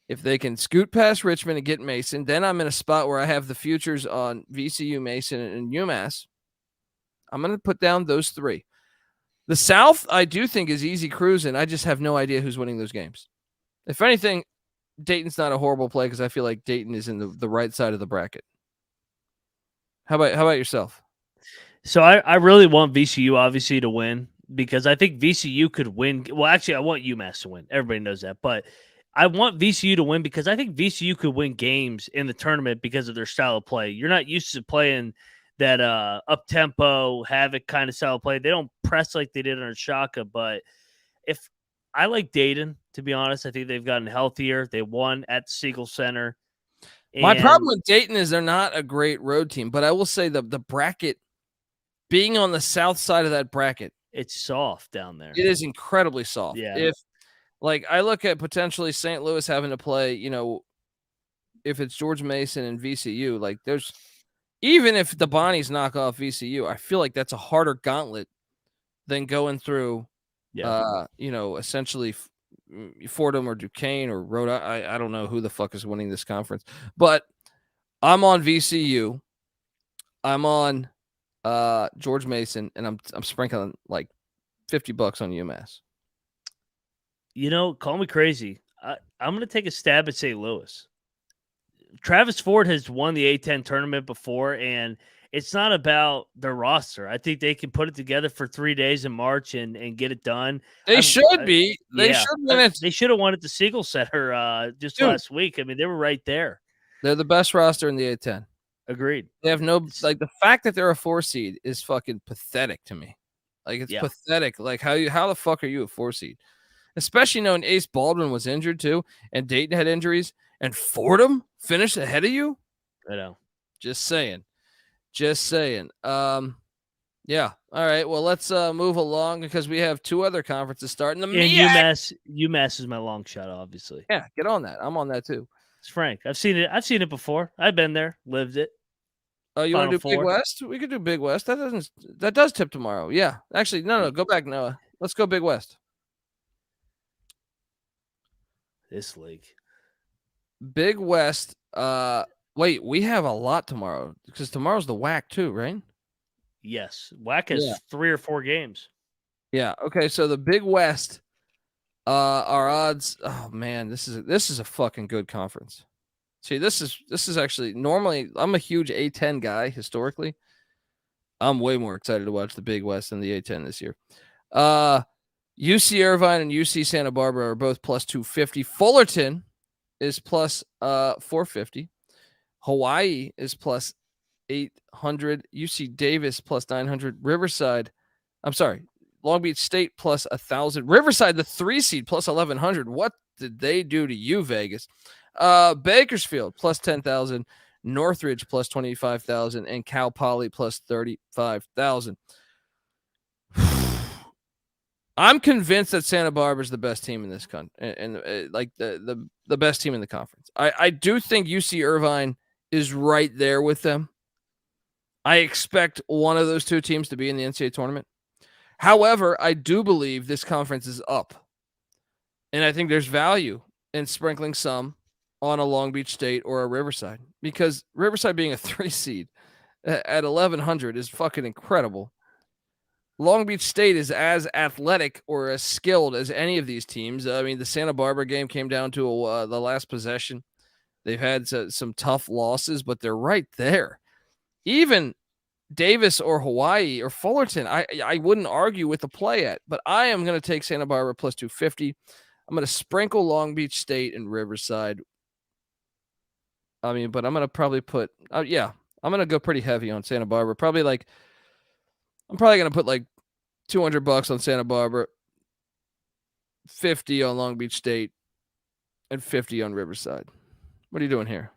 If they can scoot past Richmond and get Mason, then I'm in a spot where I have the futures on VCU, Mason, and UMass. I'm going to put down those 3. The South, I do think, is easy cruising. I just have no idea who's winning those games. If anything, Dayton's not a horrible play because I feel like Dayton is in the right side of the bracket. How about yourself? So I really want VCU, obviously, to win because I think VCU could win. Well, actually, I want UMass to win. Everybody knows that. But I want VCU to win because I think VCU could win games in the tournament because of their style of play. You're not used to playing that up-tempo, havoc kind of style of play. They don't press like they did under Shaka. But if I like Dayton, to be honest, I think they've gotten healthier. They won at the Siegel Center. My problem with Dayton is they're not a great road team, but I will say the bracket, being on the south side of that bracket, it's soft down there. It is incredibly soft. Yeah. If like I look at potentially St. Louis having to play, if it's George Mason and VCU, like there's even if the Bonnies knock off VCU, I feel like that's a harder gauntlet than going through, essentially Fordham or Duquesne or Rhode Island. I don't know who the fuck is winning this conference, but I'm on VCU. I'm on George Mason, and I'm sprinkling like $50 on UMass. Call me crazy. I'm going to take a stab at St. Louis. Travis Ford has won the A10 tournament before, and it's not about their roster. I think they can put it together for 3 days in March and get it done. They should be. They should win it. They should have won at the Siegel Center just last week. I mean, they were right there. They're the best roster in the A10. Agreed. They have the fact that they're a 4 seed is fucking pathetic to me. Like it's pathetic. Like how the fuck are you a 4 seed? Especially knowing Ace Baldwin was injured too, and Dayton had injuries, and Fordham finished ahead of you. I know. Just saying. Yeah. All right. Well, let's move along because we have 2 other conferences starting. UMass is my long shot, obviously. Yeah, get on that. I'm on that too. It's Frank. I've seen it before. I've been there, lived it. Oh, you want to do Big West? We could do Big West. That does tip tomorrow. Yeah. Actually, no. Go back, Noah. Let's go Big West. This league. Big West. Wait, we have a lot tomorrow because tomorrow's the WAC too, right? Yes. WAC has 3 or 4 games. Yeah. Okay. So the Big West, our odds. Oh man, this is a fucking good conference. See, this is actually normally I'm a huge A10 guy historically. I'm way more excited to watch the Big West than the A10 this year. UC Irvine and UC Santa Barbara are both plus 250. Fullerton is plus 450. Hawaii is plus 800. UC Davis plus 900. Long Beach State plus 1,000. Riverside, the 3 seed, plus 1,100. What did they do to you, Vegas? Bakersfield plus 10,000. Northridge plus 25,000. And Cal Poly plus 35,000. I'm convinced that Santa Barbara is the best team in this country, and like the best team in the conference. I do think UC Irvine is right there with them. I expect one of those 2 teams to be in the NCAA tournament. However, I do believe this conference is up, and I think there's value in sprinkling some on a Long Beach State or a Riverside, because Riverside being a 3 seed at 1,100 is fucking incredible. Long Beach State is as athletic or as skilled as any of these teams. I mean, the Santa Barbara game came down to the last possession. They've had some tough losses, but they're right there. Even Davis or Hawaii or Fullerton, I wouldn't argue with the play at, but I am going to take Santa Barbara plus 250. I'm going to sprinkle Long Beach State and Riverside. I mean, but I'm going to probably put, I'm going to go pretty heavy on Santa Barbara. I'm probably going to put like $200 on Santa Barbara, 50 on Long Beach State, and 50 on Riverside. What are you doing here?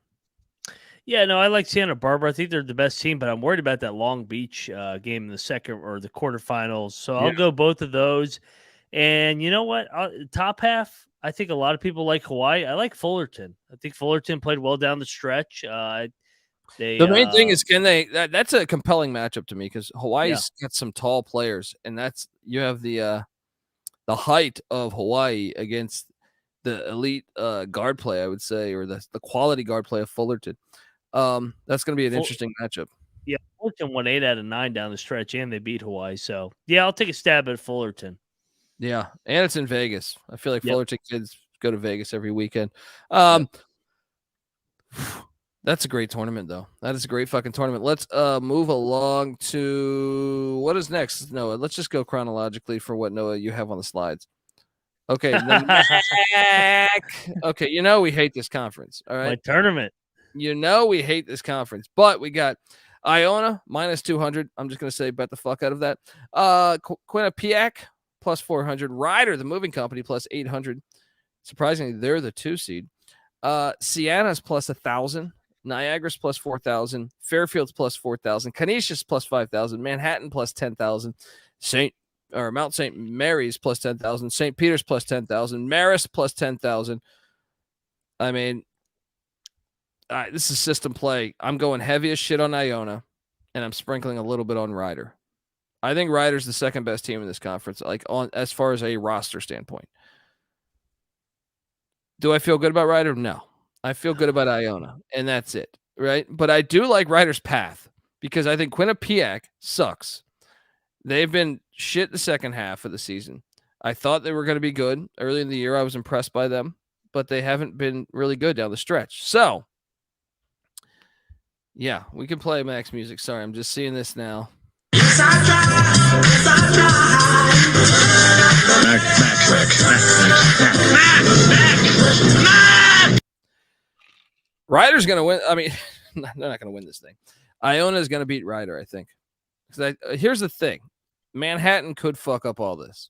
Yeah, no, I like Santa Barbara. I think they're the best team, but I'm worried about that Long Beach game in the second or the quarterfinals. So I'll go both of those. And you know what? Top half, I think a lot of people like Hawaii. I like Fullerton. I think Fullerton played well down the stretch. The main thing is, can they? That's a compelling matchup to me because Hawaii's got some tall players, and you have the height of Hawaii against the elite guard play, I would say, or the quality guard play of Fullerton. That's going to be an interesting matchup. Yeah, Fullerton won 8 out of 9 down the stretch, and they beat Hawaii. So yeah, I'll take a stab at Fullerton. Yeah, and it's in Vegas. I feel like Fullerton kids go to Vegas every weekend. That's a great tournament, though. That is a great fucking tournament. Let's move along to what is next, Noah. Let's just go chronologically for what, Noah, you have on the slides. Okay. Okay, we hate this conference. All right. My tournament. We hate this conference, but we got Iona, minus 200. I'm just going to say bet the fuck out of that. Quinnipiac, plus 400. Rider, the moving company, plus 800. Surprisingly, they're the 2 seed. Sienna's plus 1,000. Niagara's plus 4,000. Fairfield's plus 4,000. Canisius plus 5,000. Manhattan plus 10,000. Mount St. Mary's plus 10,000. St. Peter's plus 10,000. Marist plus 10,000. I mean, this is system play. I'm going heavy as shit on Iona, and I'm sprinkling a little bit on Rider. I think Rider's the second best team in this conference, as far as a roster standpoint. Do I feel good about Rider? No. I feel good about Iona, and that's it, right? But I do like Rider's path because I think Quinnipiac sucks. They've been shit the second half of the season. I thought they were going to be good. Early in the year, I was impressed by them, but they haven't been really good down the stretch. So, yeah, we can play Max music. Sorry, I'm just seeing this now. Yes, I tried. Yes, I tried. Rider's going to win. I mean, they're not going to win this thing. Iona is going to beat Rider, I think. Here's the thing. Manhattan could fuck up all this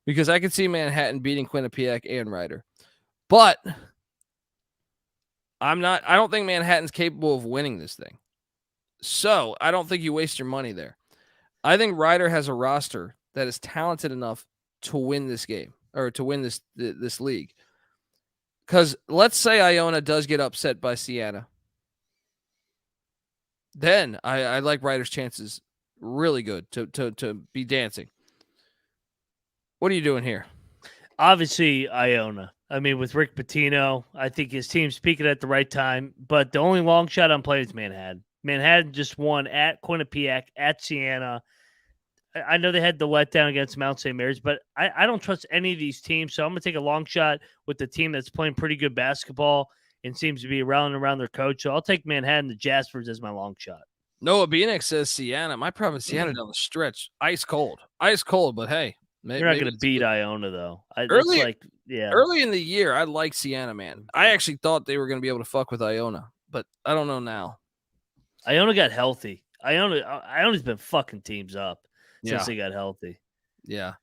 because I could see Manhattan beating Quinnipiac and Rider. But I don't think Manhattan's capable of winning this thing. So I don't think you waste your money there. I think Rider has a roster that is talented enough to win this game or to win this league. Because let's say Iona does get upset by Siena. Then I like Rider's chances really good to be dancing. What are you doing here? Obviously, Iona. I mean, with Rick Pitino, I think his team's peaking at the right time. But the only long shot I'm playing is Manhattan. Manhattan just won at Quinnipiac, at Siena. I know they had the letdown against Mount St. Mary's, but I don't trust any of these teams. So I'm going to take a long shot with the team that's playing pretty good basketball and seems to be rallying around their coach. So I'll take Manhattan, the Jaspers, as my long shot. Noah Beanick says Siena. My problem is Siena down the stretch. Ice cold, but hey. You're not going to beat Iona, though. Early in the year, I like Siena, man. I actually thought they were going to be able to fuck with Iona, but I don't know now. Iona got healthy. Iona's been fucking teams up since they got healthy. Yeah.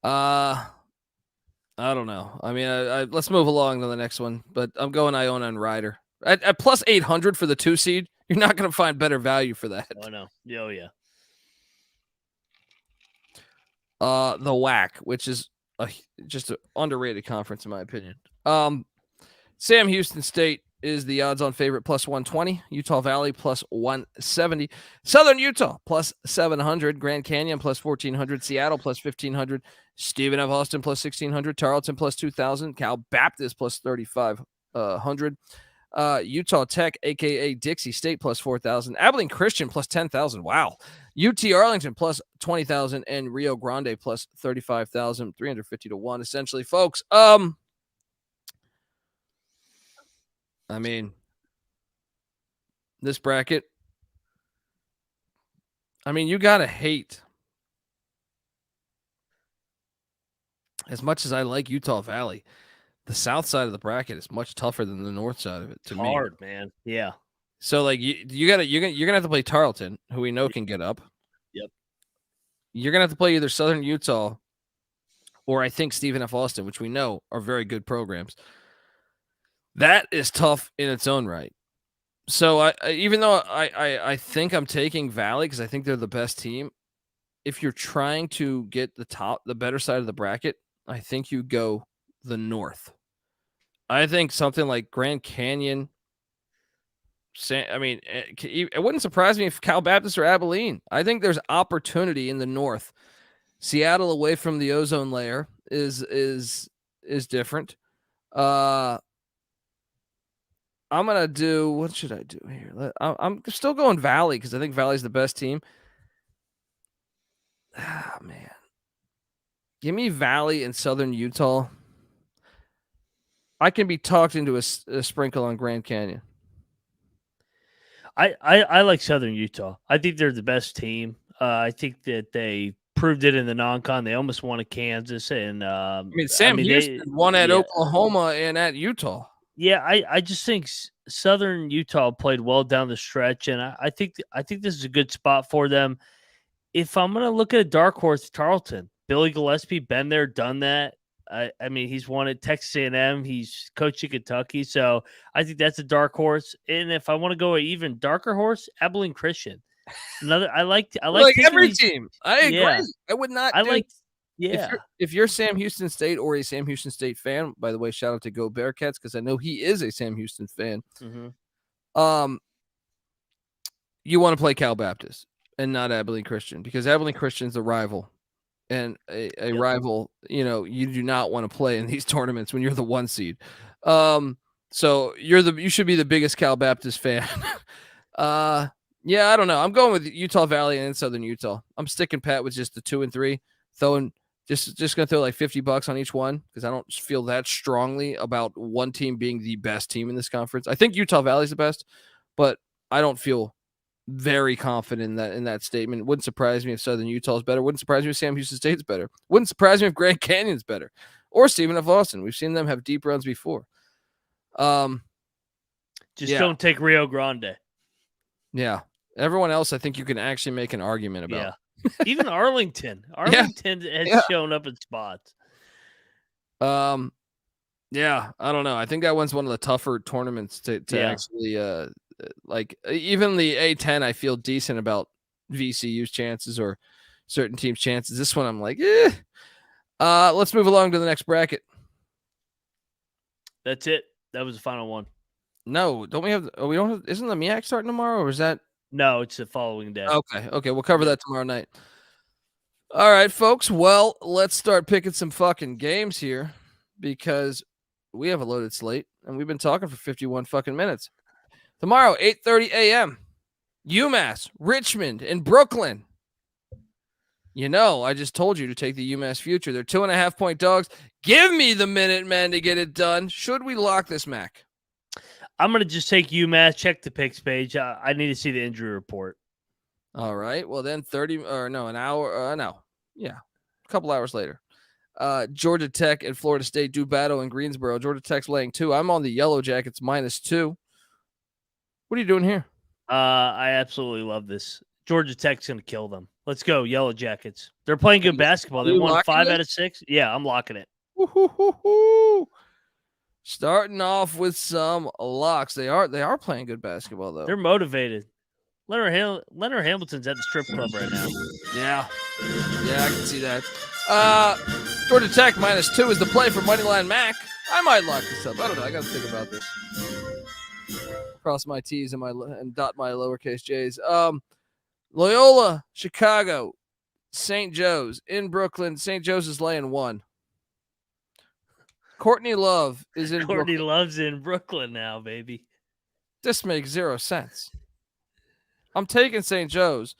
I don't know. I mean, let's move along to the next one, but I'm going Iona and Rider. At plus 800 for the 2 seed, you're not going to find better value for that. Oh, no. Oh, yeah. The WAC, which is just an underrated conference in my opinion. Sam Houston State is the odds-on favorite, plus 120. Utah Valley, plus 170. Southern Utah, plus 700. Grand Canyon, plus 1,400. Seattle, plus 1,500. Stephen F. Austin, plus 1,600. Tarleton, plus 2,000. Cal Baptist, plus 3,500. Utah Tech, a.k.a. Dixie State, plus 4,000. Abilene Christian, plus 10,000. Wow. UT Arlington, plus 20,000. And Rio Grande, plus 35,000. 350 to 1, essentially, folks. I mean, this bracket, I mean, you got to hate. As much as I like Utah Valley, the south side of the bracket is much tougher than the north side of it to me. Hard, man. Yeah. So like you're gonna have to play Tarleton, who we know can get up. Yep. You're gonna have to play either Southern Utah or I think Stephen F. Austin, which we know are very good programs. That is tough in its own right. So even though I think I'm taking Valley because I think they're the best team, if you're trying to get the better side of the bracket, I think you go the north. I think something like Grand Canyon. I mean, it wouldn't surprise me if Cal Baptist or Abilene. I think there's opportunity in the north. Seattle away from the ozone layer is different. I'm going to do, what should I do here? I'm still going Valley because I think Valley's the best team. Ah, man. Give me Valley and Southern Utah. I can be talked into a sprinkle on Grand Canyon. I like Southern Utah. I think they're the best team. I think that they proved it in the non-con. They almost won at Kansas. And Houston won at Oklahoma and at Utah. Yeah, I just think Southern Utah played well down the stretch, and I think this is a good spot for them. If I'm going to look at a dark horse, Tarleton, Billy Gillespie, been there, done that. I mean, he's won at Texas A&M. He's coached at Kentucky, so I think that's a dark horse. And if I want to go an even darker horse, Abilene Christian. I like every team. I agree. Yeah. I would not. If you're Sam Houston State or a Sam Houston State fan, by the way, shout out to Go Bearcats because I know he is a Sam Houston fan. Mm-hmm. You want to play Cal Baptist and not Abilene Christian because Abilene Christian's a rival. And a rival, you do not want to play in these tournaments when you're the 1 seed. So you should be the biggest Cal Baptist fan. I don't know. I'm going with Utah Valley and Southern Utah. I'm sticking pat with just the 2 and 3, just gonna throw like $50 on each one because I don't feel that strongly about one team being the best team in this conference. I think Utah Valley's the best, but I don't feel very confident in that statement. Wouldn't surprise me if Southern Utah is better. Wouldn't surprise me if Sam Houston State's better. Wouldn't surprise me if Grand Canyon's better or Stephen F. Austin. We've seen them have deep runs before. Don't take Rio Grande. Yeah. Everyone else, I think you can actually make an argument about. Yeah. Even Arlington. Arlington has shown up in spots. Yeah, I don't know. I think that one's one of the tougher tournaments to actually like even the A10 I feel decent about VCU's chances or certain teams' chances. This one I'm like, let's move along to the next bracket. That's it. That was the final one. No, don't we have we don't have, isn't the MEAC starting tomorrow or is that No, it's the following day. Okay, we'll cover that tomorrow night. All right, folks. Well, let's start picking some fucking games here because we have a loaded slate and we've been talking for 51 fucking minutes. Tomorrow, 8:30 a.m., UMass, Richmond, and Brooklyn. I just told you to take the UMass future. They're 2.5-point dogs. Give me the Minutemen to get it done. Should we lock this, Mac? I'm going to just take UMass, check the picks page. I need to see the injury report. All right. Well, then a couple hours later. Georgia Tech and Florida State do battle in Greensboro. Georgia Tech's laying 2. I'm on the Yellow Jackets -2. What are you doing here? I absolutely love this. Georgia Tech's going to kill them. Let's go, Yellow Jackets. They're playing good basketball. They won 5 out of 6. Yeah, I'm locking it. Woo-hoo-hoo-hoo. Starting off with some locks. They are playing good basketball, though. They're motivated. Leonard Hamilton's at the strip club right now. Yeah, I can see that. Georgia Tech -2 is the play for Moneyline Mac. I might lock this up. I don't know. I got to think about this. Cross my T's and dot my lowercase J's. Loyola, Chicago, St. Joe's in Brooklyn. St. Joe's is laying 1. Courtney Love is in Courtney Brooklyn. Love's in Brooklyn now, baby. This makes 0 sense. I'm taking St. Joe's.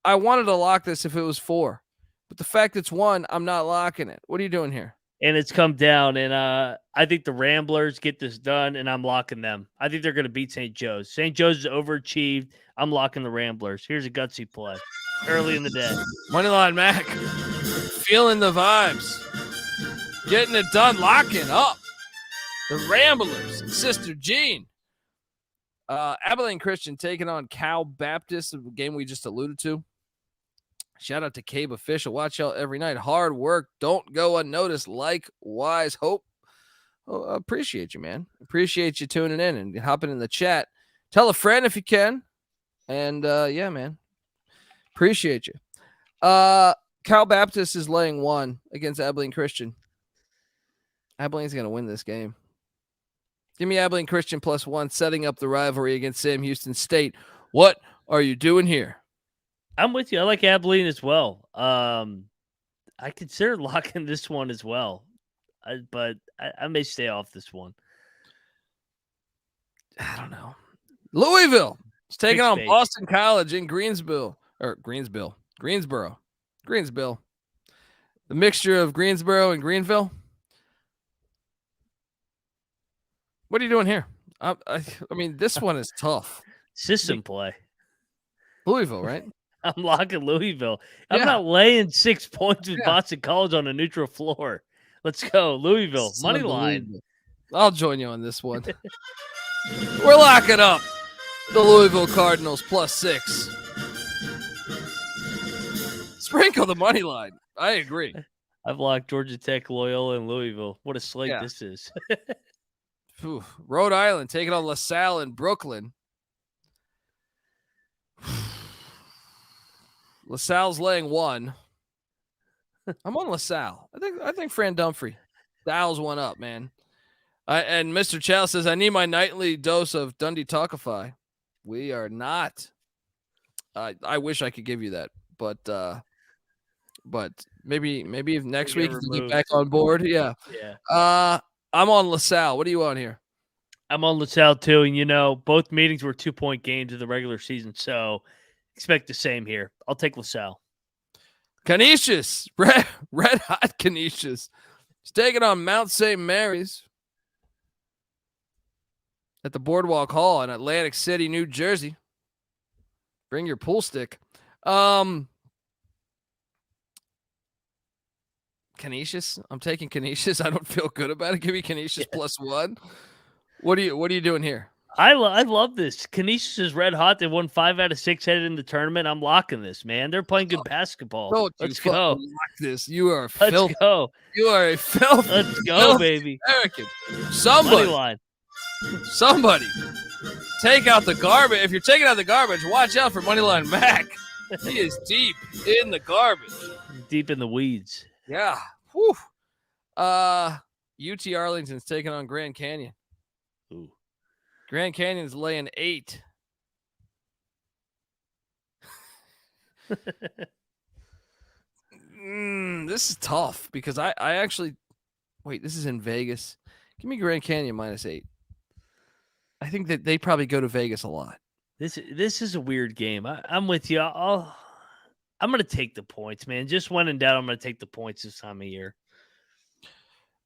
I wanted to lock this if it was 4. But the fact it's 1, I'm not locking it. What are you doing here? And it's come down, and I think the Ramblers get this done, and I'm locking them. I think they're going to beat St. Joe's. St. Joe's is overachieved. I'm locking the Ramblers. Here's a gutsy play early in the day. Moneyline Mac, feeling the vibes. Getting it done, locking up. The Ramblers and Sister Jean. Abilene Christian taking on Cal Baptist, the game we just alluded to. Shout out to Cabe Official. Watch out every night. Hard work. Don't go unnoticed. Likewise. Appreciate you, man. Appreciate you tuning in and hopping in the chat. Tell a friend if you can. And, yeah, man. Appreciate you. Cal Baptist is laying 1 against Abilene Christian. Abilene's going to win this game. Give me Abilene Christian +1, setting up the rivalry against Sam Houston State. What are you doing here? I'm with you. I like Abilene as well. I consider locking this one as well, but I may stay off this one. I don't know. Louisville is taking on Big Boston College in Greensboro. The mixture of Greensboro and Greenville. What are you doing here? I mean, this one is tough. System play. Louisville, right? I'm locking Louisville. I'm Yeah. not laying 6 points with Yeah. Boston College on a neutral floor. Let's go. Louisville. Money line. I'll join you on this one. We're locking up the Louisville Cardinals +6. Sprinkle the money line. I agree. I've locked Georgia Tech, Loyola, and Louisville. What a slate this is. Rhode Island taking on LaSalle in Brooklyn. LaSalle's laying 1. I'm on LaSalle. I think Fran Dunphy dials one up, man. And Mr. Chow says, I need my nightly dose of Dundee Talkify. We are not. I wish I could give you that, but maybe if next week you get back on board. Yeah. I'm on LaSalle. What are you on here? I'm on LaSalle too, and both meetings were 2-point games of the regular season, so expect the same here. I'll take LaSalle. Canisius, red hot Canisius, is taking on Mount St. Mary's at the Boardwalk Hall in Atlantic City, New Jersey. Bring your pool stick. Canisius. I'm taking Canisius. I don't feel good about it. Give me Canisius +1. What are you doing here? I love this. Canisius is red hot. They won 5 out of 6 headed in the tournament. I'm locking this, man. They're playing good basketball. Let's go. Lock this. You are Let's go. You are a filthy. Let's go, baby. American. Somebody take out the garbage. If you're taking out the garbage, watch out for Moneyline Mac. He is deep in the garbage. Deep in the weeds. Yeah. Whew. UT Arlington's taking on Grand Canyon. Ooh. Grand Canyon's laying 8. This is tough because I actually wait. This is in Vegas. Give me Grand Canyon -8. I think that they probably go to Vegas a lot. This is a weird game. I'm with you. I'm going to take the points, man. Just when in doubt, I'm going to take the points this time of year.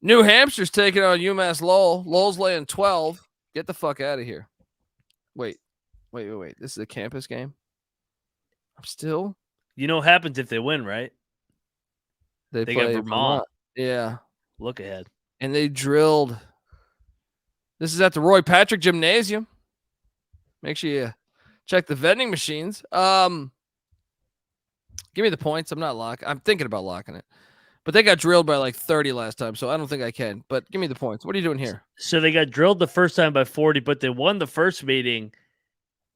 New Hampshire's taking on UMass Lowell. Lowell's laying 12. Get the fuck out of here. Wait. This is a campus game? I'm still? You know what happens if they win, right? They play got Vermont. Yeah. Look ahead. And they drilled. This is at the Roy Patrick Gymnasium. Make sure you check the vending machines. Give me the points. I'm thinking about locking it. But they got drilled by like 30 last time, so I don't think I can. But give me the points. What are you doing here? So they got drilled the first time by 40, but they won the first meeting.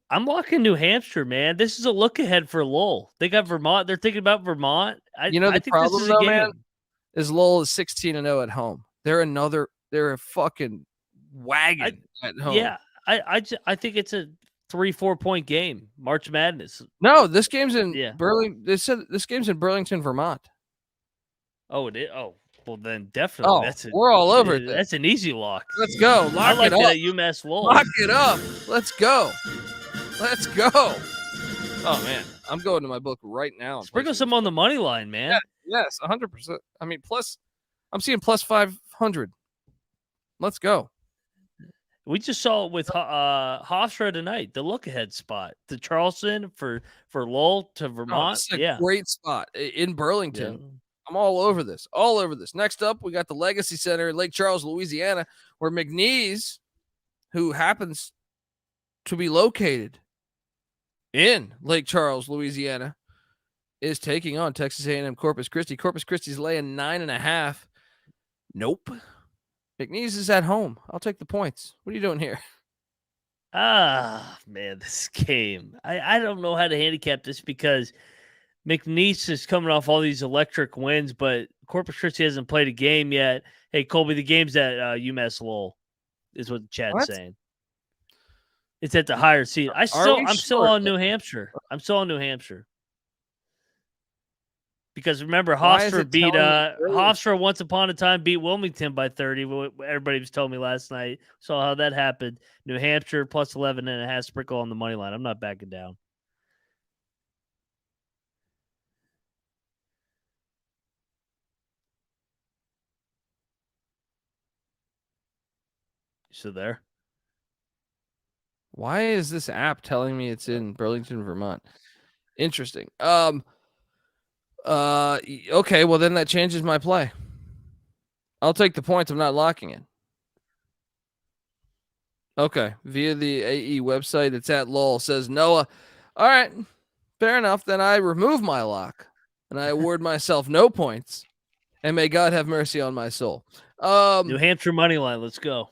I'm locking New Hampshire, man. This is a look ahead for Lowell. They got Vermont. They're thinking about Vermont. The problem, though, man, is Lowell is 16-0 at home. They're a fucking wagon at home. Yeah, I think it's a 3-4 point game. March Madness. No, this game's in Burlington. They said this game's in Burlington, Vermont. Oh, it is. Oh, well then definitely. We're all over it. That's an easy lock. Let's go. I like that UMass Lowell. Lock it up. Let's go. Oh man, I'm going to my book right now. Sprinkle some on the money line, man. Yes, 100%. I mean, I'm seeing +500. Let's go. We just saw it with Hofstra tonight, the look ahead spot, the Charleston for Lowell to Vermont. It's a great spot in Burlington. Yeah. I'm all over this. Next up, we got the Legacy Center in Lake Charles, Louisiana, where McNeese, who happens to be located in Lake Charles, Louisiana, is taking on Texas A&M Corpus Christi. Corpus Christi's laying 9.5. Nope. McNeese is at home. I'll take the points. What are you doing here? Man, this game. I don't know how to handicap this because McNeese is coming off all these electric wins, but Corpus Christi hasn't played a game yet. Hey, Colby, the game's at UMass Lowell, is what the chat's saying. It's at the higher seed. I'm still on New Hampshire. Because remember, Hofstra beat Hofstra once upon a time beat Wilmington by 30. Everybody was telling me last night. Saw how that happened. New Hampshire +11.5 sprinkle on the money line. I'm not backing down. You still there? Why is this app telling me it's in Burlington, Vermont? Interesting. Okay, well then that changes my play. I'll take the points. I'm not locking it. Okay, via the AE website. It's at LOL. Says Noah. All right, fair enough. Then I remove my lock and I award myself no points. And may God have mercy on my soul. New Hampshire money line. Let's go.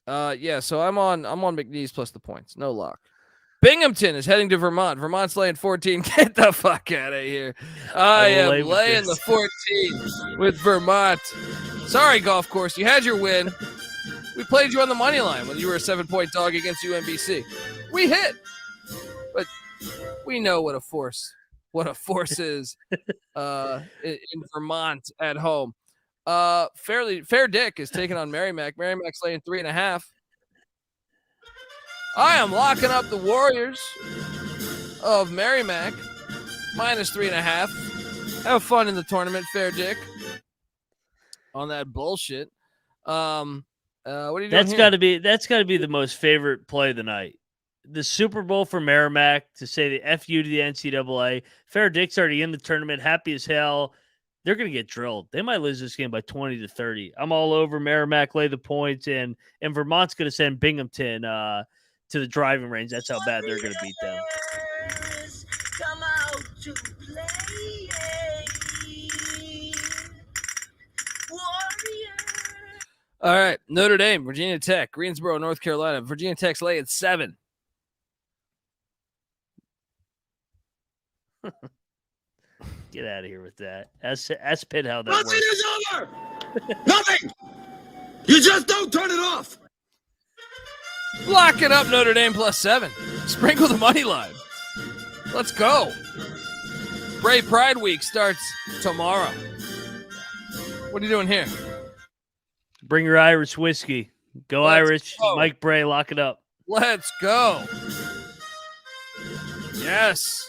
Yeah. So I'm on McNeese plus the points. No lock. Binghamton is heading to Vermont. Vermont's laying 14. Get the fuck out of here. I am laying the 14 with Vermont. Sorry, golf course. You had your win. We played you on the money line when you were a 7-point dog against UMBC. We hit, but we know what a force is in Vermont at home. Fair Dick is taking on Merrimack. Merrimack's laying 3.5. I am locking up the Warriors of Merrimack minus 3.5. Have fun in the tournament, Fair Dick. On that bullshit. What are you doing? That's got to be the most favorite play of the night. The Super Bowl for Merrimack to say the FU to the NCAA. Fair Dick's already in the tournament, happy as hell. They're going to get drilled. They might lose this game by 20-30. I'm all over Merrimack, lay the points, and Vermont's going to send Binghamton to the driving range. That's how bad they're going to beat them. Come out to play. All right, Notre Dame, Virginia Tech, Greensboro, North Carolina. Virginia Tech's laying 7. Get out of here with that. Ask Pitt how that Nothing works. is over. Nothing. You just don't turn it off. Lock it up, Notre Dame plus 7. Sprinkle the money line. Let's go. Bray Pride Week starts tomorrow. What are you doing here? Bring your Irish whiskey. Go Irish. Go. Mike Bray, lock it up. Let's go. Yes.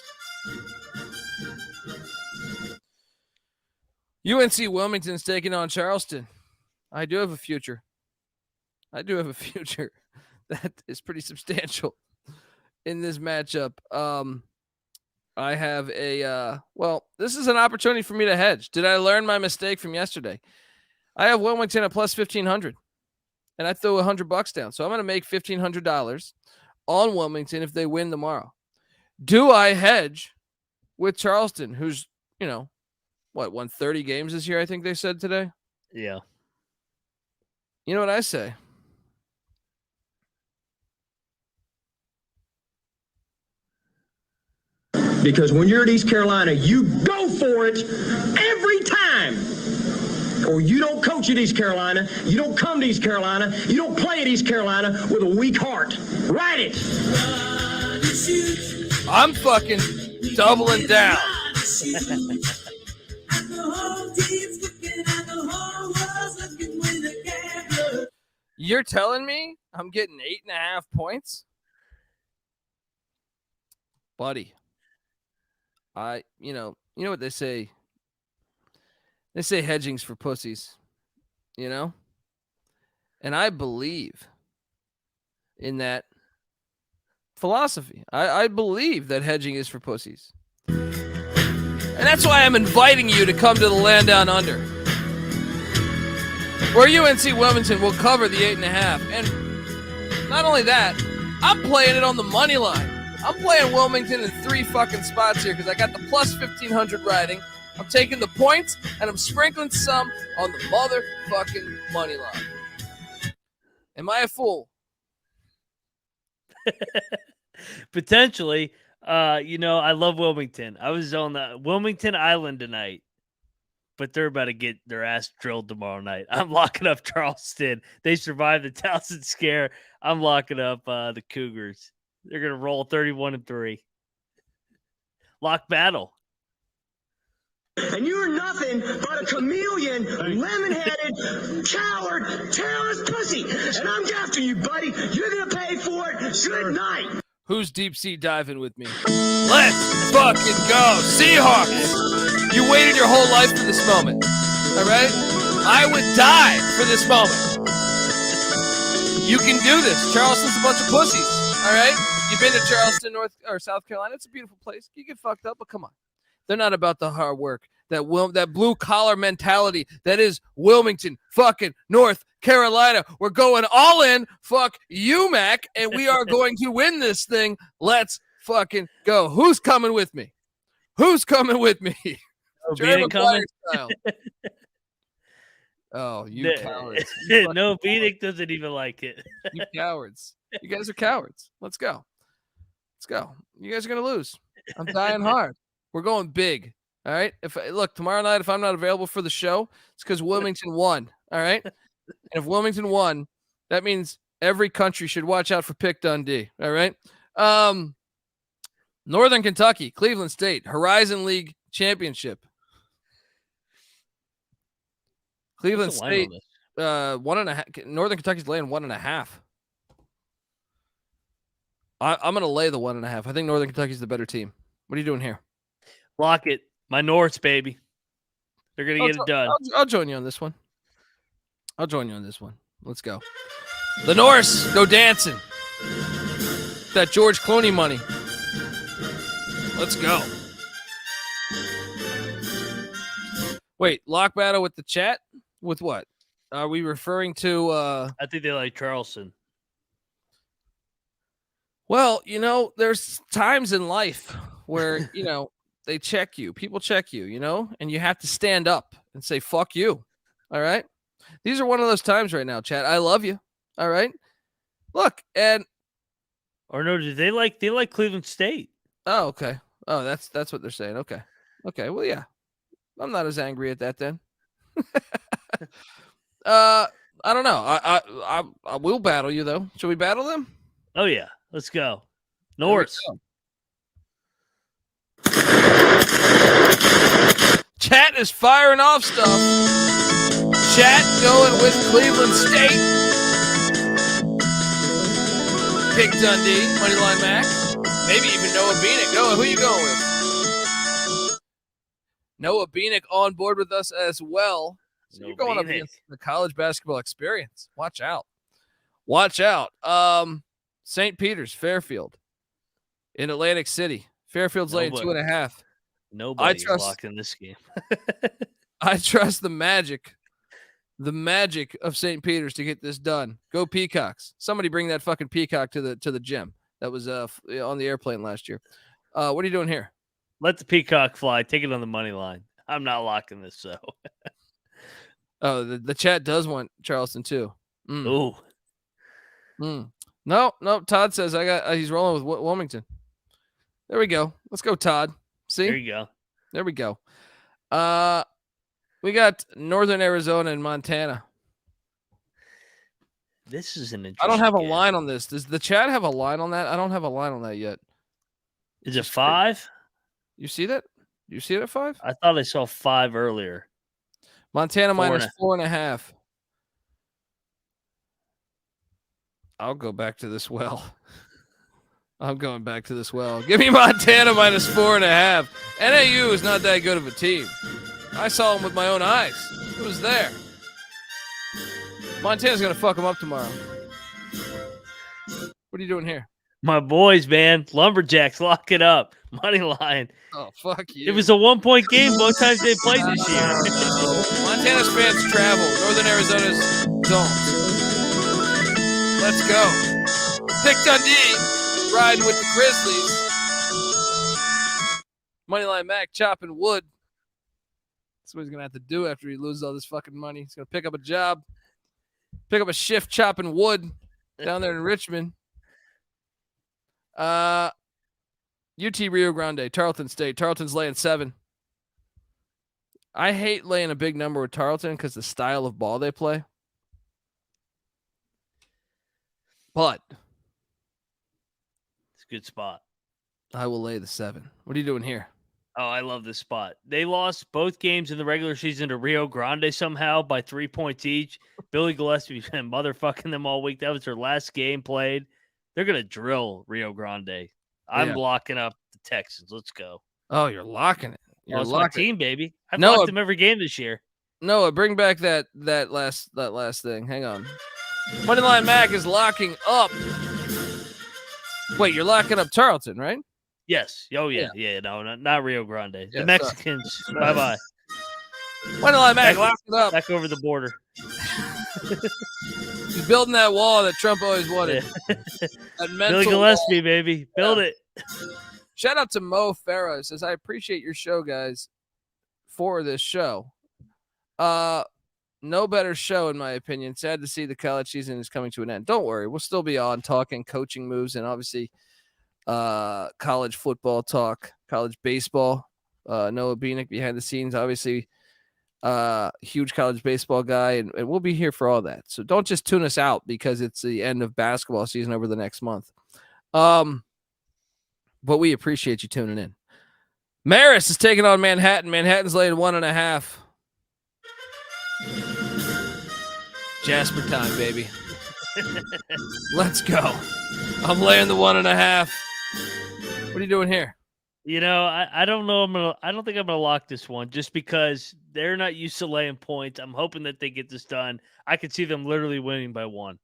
UNC Wilmington's taking on Charleston. I do have a future. That is pretty substantial in this matchup. I have this is an opportunity for me to hedge. Did I learn my mistake from yesterday? I have Wilmington at plus 1,500, and I threw $100 down. So I'm going to make $1,500 on Wilmington if they win tomorrow. Do I hedge with Charleston, who's, won 30 games this year, I think they said today? Yeah. You know what I say? Because when you're at East Carolina, you go for it every time. Or you don't coach at East Carolina, you don't come to East Carolina, you don't play at East Carolina with a weak heart. Write it. I'm fucking doubling down. You're telling me I'm getting 8.5 points? Buddy. You know what they say? They say hedging's for pussies, And I believe in that philosophy. I believe that hedging is for pussies. And that's why I'm inviting you to come to the land down under, where UNC Wilmington will cover the 8.5. And not only that, I'm playing it on the money line. I'm playing Wilmington in 3 fucking spots here because I got the plus 1,500 riding. I'm taking the points, and I'm sprinkling some on the motherfucking money line. Am I a fool? Potentially. I love Wilmington. I was on the Wilmington Island tonight, but they're about to get their ass drilled tomorrow night. I'm locking up Charleston. They survived the Towson scare. I'm locking up the Cougars. They're going to roll 31-3. Lock battle. And you're nothing but a chameleon, lemon-headed, coward, terrorist pussy. And I'm after you, buddy. You're going to pay for it. Good night. Who's deep sea diving with me? Let's fucking go. Seahawks. You waited your whole life for this moment. All right? I would die for this moment. You can do this. Charleston's a bunch of pussies. All right? You've been to Charleston, South Carolina. It's a beautiful place. You get fucked up, but come on. They're not about the hard work, that blue collar mentality that is Wilmington, fucking North Carolina. We're going all in. Fuck UMac, and we are going to win this thing. Let's fucking go. Who's coming with me? Who's coming with me? Beanick coming? Oh, you cowards. No, Beanick doesn't even like it. You cowards. You guys are cowards. Let's go. Let's go. You guys are going to lose. I'm dying hard. We're going big. All right. Look, tomorrow night, if I'm not available for the show, it's because Wilmington won. All right. And if Wilmington won, that means every country should watch out for Pick Dundee. All right. Northern Kentucky, Cleveland State, Horizon League Championship. Cleveland State, 1.5. Northern Kentucky's laying 1.5. I'm going to lay the 1.5. I think Northern Kentucky's the better team. What are you doing here? Lock it. My Norths, baby. They're going to get it done. I'll join you on this one. Let's go. The Norse, go dancing. That George Clooney money. Let's go. Wait, lock battle with the chat? With what? Are we referring to... I think they like Charleston. Well, there's times in life where, they check you. People check you, and you have to stand up and say, fuck you. All right? These are one of those times right now, chat. I love you. All right? Look, and... Or no, they like Cleveland State. Oh, okay. Oh, that's what they're saying. Okay. Okay, well, yeah. I'm not as angry at that then. I don't know. I will battle you, though. Should we battle them? Oh, yeah. Let's go. North. Chat is firing off stuff. Chat going with Cleveland State. Pick Dundee, Moneyline Max. Maybe even Noah Beanick. Noah, who you going with? Noah Beanick on board with us as well. So you're going up against the college basketball experience. Watch out. St. Peter's, Fairfield in Atlantic City. Fairfield's laying 2.5. Nobody's locked in this game. I trust the magic of St. Peter's to get this done. Go Peacocks. Somebody bring that fucking peacock to the gym. That was on the airplane last year. What are you doing here? Let the peacock fly. Take it on the money line. I'm not locking this, so. Oh, the chat does want Charleston too. Ooh. No. Todd says he's rolling with Wilmington. There we go. Let's go, Todd. See? There you go. There we go. We got Northern Arizona and Montana. This is an interesting I don't have game. a line on this. Does the chat have a line on that? I don't have a line on that yet. Is it 5? You see that? You see it at 5? I thought I saw 5 earlier. Montana minus 4.5. I'll go back to this well. I'm going back to this well. Give me Montana minus 4.5. NAU is not that good of a team. I saw them with my own eyes. It was there. Montana's going to fuck them up tomorrow. What are you doing here? My boys, man. Lumberjacks, lock it up. Money line. Oh, fuck you. It was a 1-point game both times they played this year. Montana's fans travel. Northern Arizona's don't. Let's go. Pick Dundee. Riding with the Grizzlies. Moneyline Mac chopping wood. That's what he's going to have to do after he loses all this fucking money. He's going to pick up a job. Pick up a shift chopping wood down there in Richmond. UT Rio Grande, Tarleton State. Tarleton's laying 7. I hate laying a big number with Tarleton because the style of ball they play. But it's a good spot. I will lay the 7. What are you doing here? Oh, I love this spot. They lost both games in the regular season to Rio Grande somehow by 3 points each. Billy Gillespie's been motherfucking them all week. That was their last game played. They're going to drill Rio Grande. I'm locking up the Texans. Let's go. Oh, you're locking it. You're my team, baby. I've Noah, locked them every game this year. Noah, bring back that last thing. Hang on. Moneyline Mac is locking up. Wait, you're locking up Tarleton, right? Yes. Oh, yeah. No, not Rio Grande. Yeah, the Mexicans. Bye-bye. Moneyline Mac, lock it up. Back over the border. He's building that wall that Trump always wanted. Yeah. That Billy mental Gillespie, wall. baby. Build Yeah. it. Shout out to Mo Farah. He says, I appreciate your show, guys, for this show. No better show, in my opinion. Sad to see the college season is coming to an end. Don't worry. We'll still be on talking coaching moves and obviously college football talk, college baseball. Noah Beanick behind the scenes, obviously huge college baseball guy, and we'll be here for all that. So don't just tune us out because it's the end of basketball season over the next month. But we appreciate you tuning in. Marist is taking on Manhattan. Manhattan's laying 1.5. Jasper time, baby. Let's go. I'm laying the 1.5. What are you doing here? I don't know. I don't think I'm gonna lock this one just because they're not used to laying points. I'm hoping that they get this done. I could see them literally winning by 1.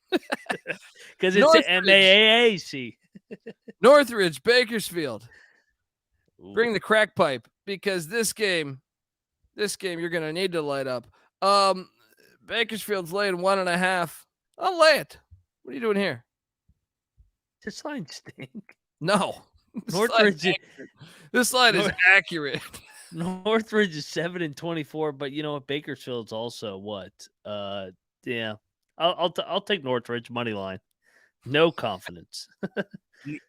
Because it's an MAAC. Northridge, Bakersfield. Ooh. Bring the crack pipe because this game you're gonna need to light up. Bakersfield's laying 1.5. I'll lay it. What are you doing here? This line stink. No. Northridge. This line is accurate. Northridge is 7-24, but you know what? Bakersfield's also what? Yeah. I'll take Northridge money line. No confidence. The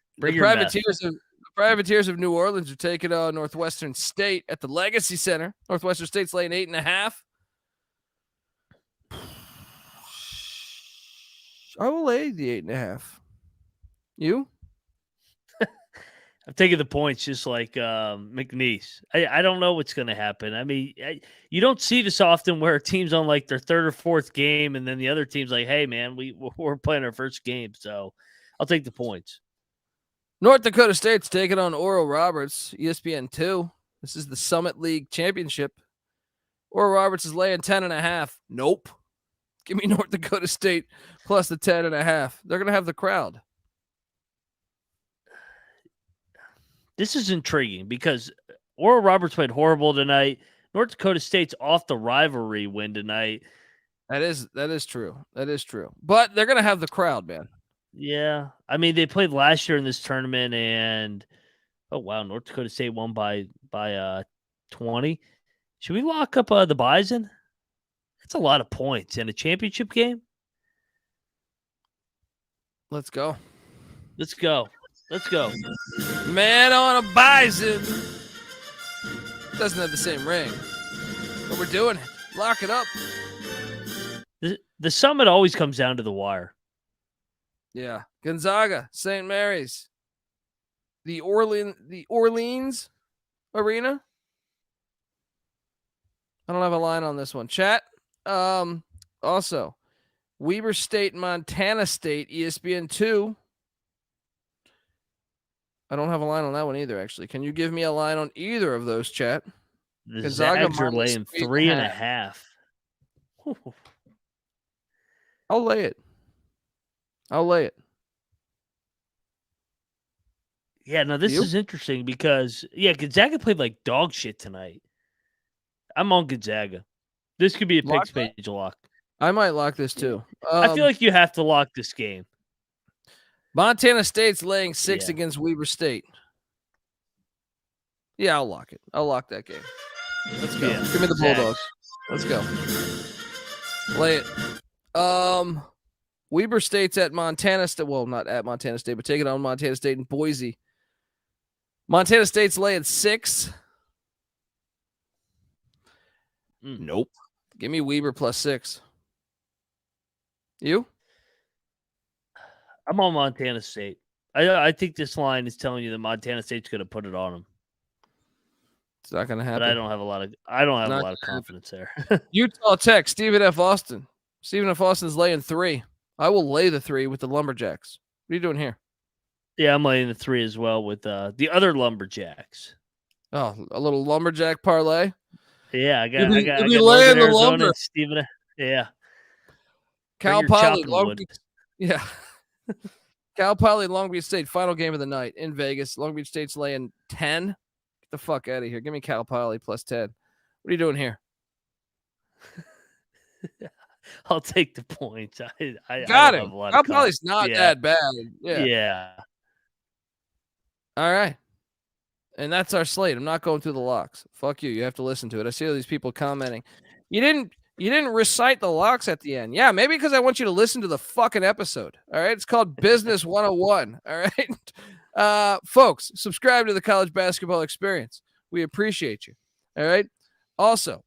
Privateers of New Orleans are taking on Northwestern State at the Legacy Center. Northwestern State's laying 8.5. I will lay the 8.5. You? I'm taking the points just like McNeese. I don't know what's going to happen. I mean, you don't see this often where a team's on like their third or fourth game, and then the other team's like, hey, man, we're playing our first game. So I'll take the points. North Dakota State's taking on Oral Roberts, ESPN 2. This is the Summit League Championship. Oral Roberts is laying 10.5. Nope. Give me North Dakota State plus the 10.5. They're going to have the crowd. This is intriguing because Oral Roberts played horrible tonight. North Dakota State's off the rivalry win tonight. That is true. That is true. But they're going to have the crowd, man. Yeah. I mean, they played last year in this tournament, and oh, wow, North Dakota State won by 20. Should we lock up the Bison? That's a lot of points in a championship game. Let's go. Let's go. Let's go. Man on a Bison. Doesn't have the same ring. But we're doing it. Lock it up. The Summit always comes down to the wire. Yeah. Gonzaga, St. Mary's. The Orleans Arena. I don't have a line on this one. Chat. Also, Weber State, Montana State, ESPN 2. I don't have a line on that one either, actually. Can you give me a line on either of those, chat? The Zags are laying 3.5. I'll lay it. Yeah, no, this is interesting because, Gonzaga played like dog shit tonight. I'm on Gonzaga. This could be a Picks page lock. I might lock this too. I feel like you have to lock this game. Montana State's laying 6 against Weber State. Yeah, I'll lock it. I'll lock that game. Let's go. Yeah, Give me the Bulldogs. Let's go. Lay it. Weber State's at Montana State. Well, not at Montana State, but taking on Montana State and Boise. Montana State's laying 6. Nope. Give me Weber plus 6. You? I'm on Montana State. I think this line is telling you that Montana State's going to put it on them. It's not going to happen. But I don't have a lot of confidence there. Utah Tech, Stephen F. Austin. Stephen F. Austin's laying 3. I will lay the 3 with the Lumberjacks. What are you doing here? Yeah, I'm laying the 3 as well with the other Lumberjacks. Oh, a little Lumberjack parlay. Yeah, I got laying the lumber. Stephen. Yeah. Cal Poly, Long Beach. Yeah. Cal Poly, Long Beach State, final game of the night in Vegas. Long Beach State's laying 10. Get the fuck out of here. Give me Cal Poly plus 10. What are you doing here? I'll take the points. I Got don't him. have a lot Our of Poly's not that bad. Yeah. Yeah. All right. And that's our slate. I'm not going through the locks. Fuck you. You have to listen to it. I see all these people commenting. You didn't recite the locks at the end. Yeah, maybe because I want you to listen to the fucking episode. All right. It's called Business 101. All right. Folks, subscribe to the College Basketball Experience. We appreciate you. All right. Also,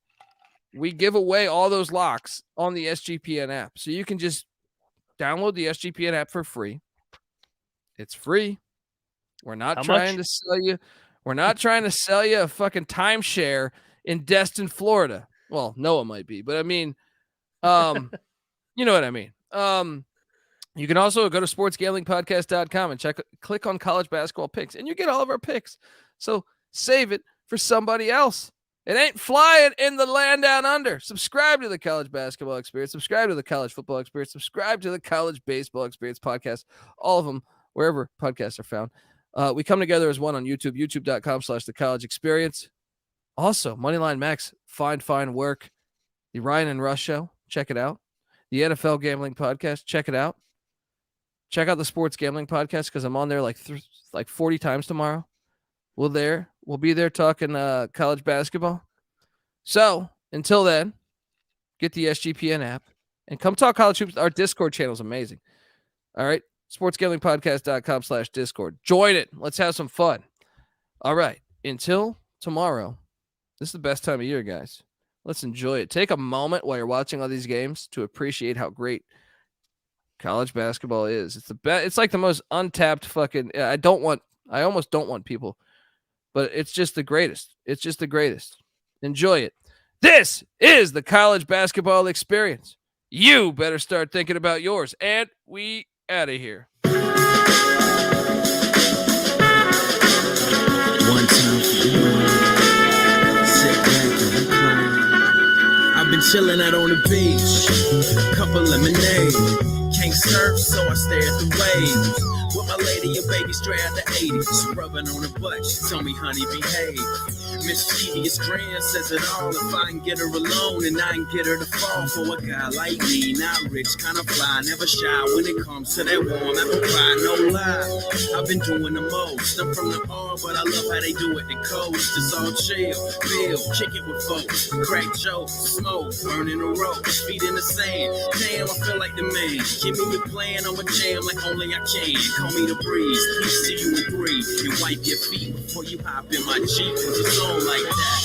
we give away all those locks on the SGPN app. So you can just download the SGPN app for free. It's free. We're not trying to sell you. We're not trying to sell you a fucking timeshare in Destin, Florida. Well, Noah might be, but I mean, you know what I mean. You can also go to sportsgamblingpodcast.com and click on college basketball picks, and you get all of our picks. So save it for somebody else. It ain't flying in the land down under. Subscribe to the College Basketball Experience. Subscribe to the College Football Experience. Subscribe to the College Baseball Experience podcast. All of them, wherever podcasts are found. We come together as one on YouTube, youtube.com/the College Experience. Also, Moneyline Max, fine work. The Ryan and Rush Show, check it out. The NFL Gambling Podcast, check it out. Check out the Sports Gambling Podcast because I'm on there like 40 times tomorrow. We'll be there talking college basketball. So until then, get the SGPN app and come talk college hoops. Our Discord channel is amazing. All right. sportsgamblingpodcast.com/Discord. Join it. Let's have some fun. All right. Until tomorrow, this is the best time of year, guys. Let's enjoy it. Take a moment while you're watching all these games to appreciate how great college basketball is. It's the best. It's like the most untapped fucking. I almost don't want people, but it's just the greatest. It's just the greatest. Enjoy it. This is the College Basketball Experience. You better start thinking about yours. And we out of here. One time for you. Sit back and recline. I've been chilling out on the beach. Cup of lemonade. Can't surf, so I stare at the waves. With my lady and baby straight out the 80s. Rubbing on her butt, she told me, honey, behave. Mischievous grin says it all. If I can get her alone and I can get her to fall for a guy like me. Not rich, kind of fly, never shy when it comes to that warm apple pie, no lie. I've been doing the most. I'm from the R, but I love how they do it. The coast is all chill, bill, kick it with folks, crack jokes, smoke, burning the ropes, feet in the sand. Damn, I feel like the man. Give me your plan, I'ma jam like only I can. Call me the breeze, peace to you and breathe. And wipe your feet before you hop in my Jeep. It's on like that.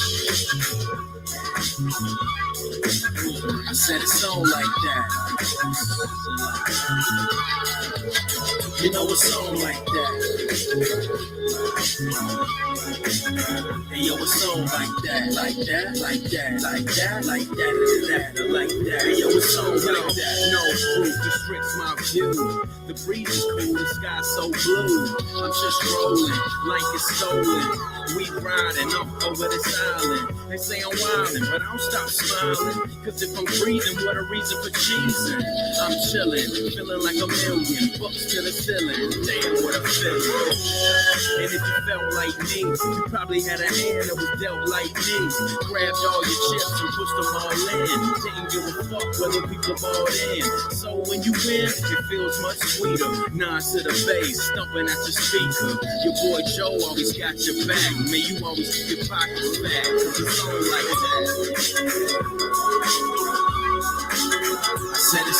I said it's on like that. You know it's on like that. Hey yo, it's on like that, like that, like that, like that, like that, like that. Hey yo, it's on like that. No proof restricts my view. The breeze is cool, the sky's so blue. I'm just rolling like it's stolen. We riding up over this island. They say I'm wildin', but I don't stop smiling. Cause if I'm breathing, what a reason for cheesing. I'm chillin', feeling like $1 million. Bucks to the ceiling, damn what a feeling. And if you felt like me, you probably had a hand that was dealt like me. Grabbed all your chips and pushed them all in. Didn't give a fuck whether people bought in. So when you win, it feels much sweeter. Nines to the bass, stumping at your speaker. Your boy Joe always got your back. May you always keep your pockets fat. Cause it's on like that. I said it's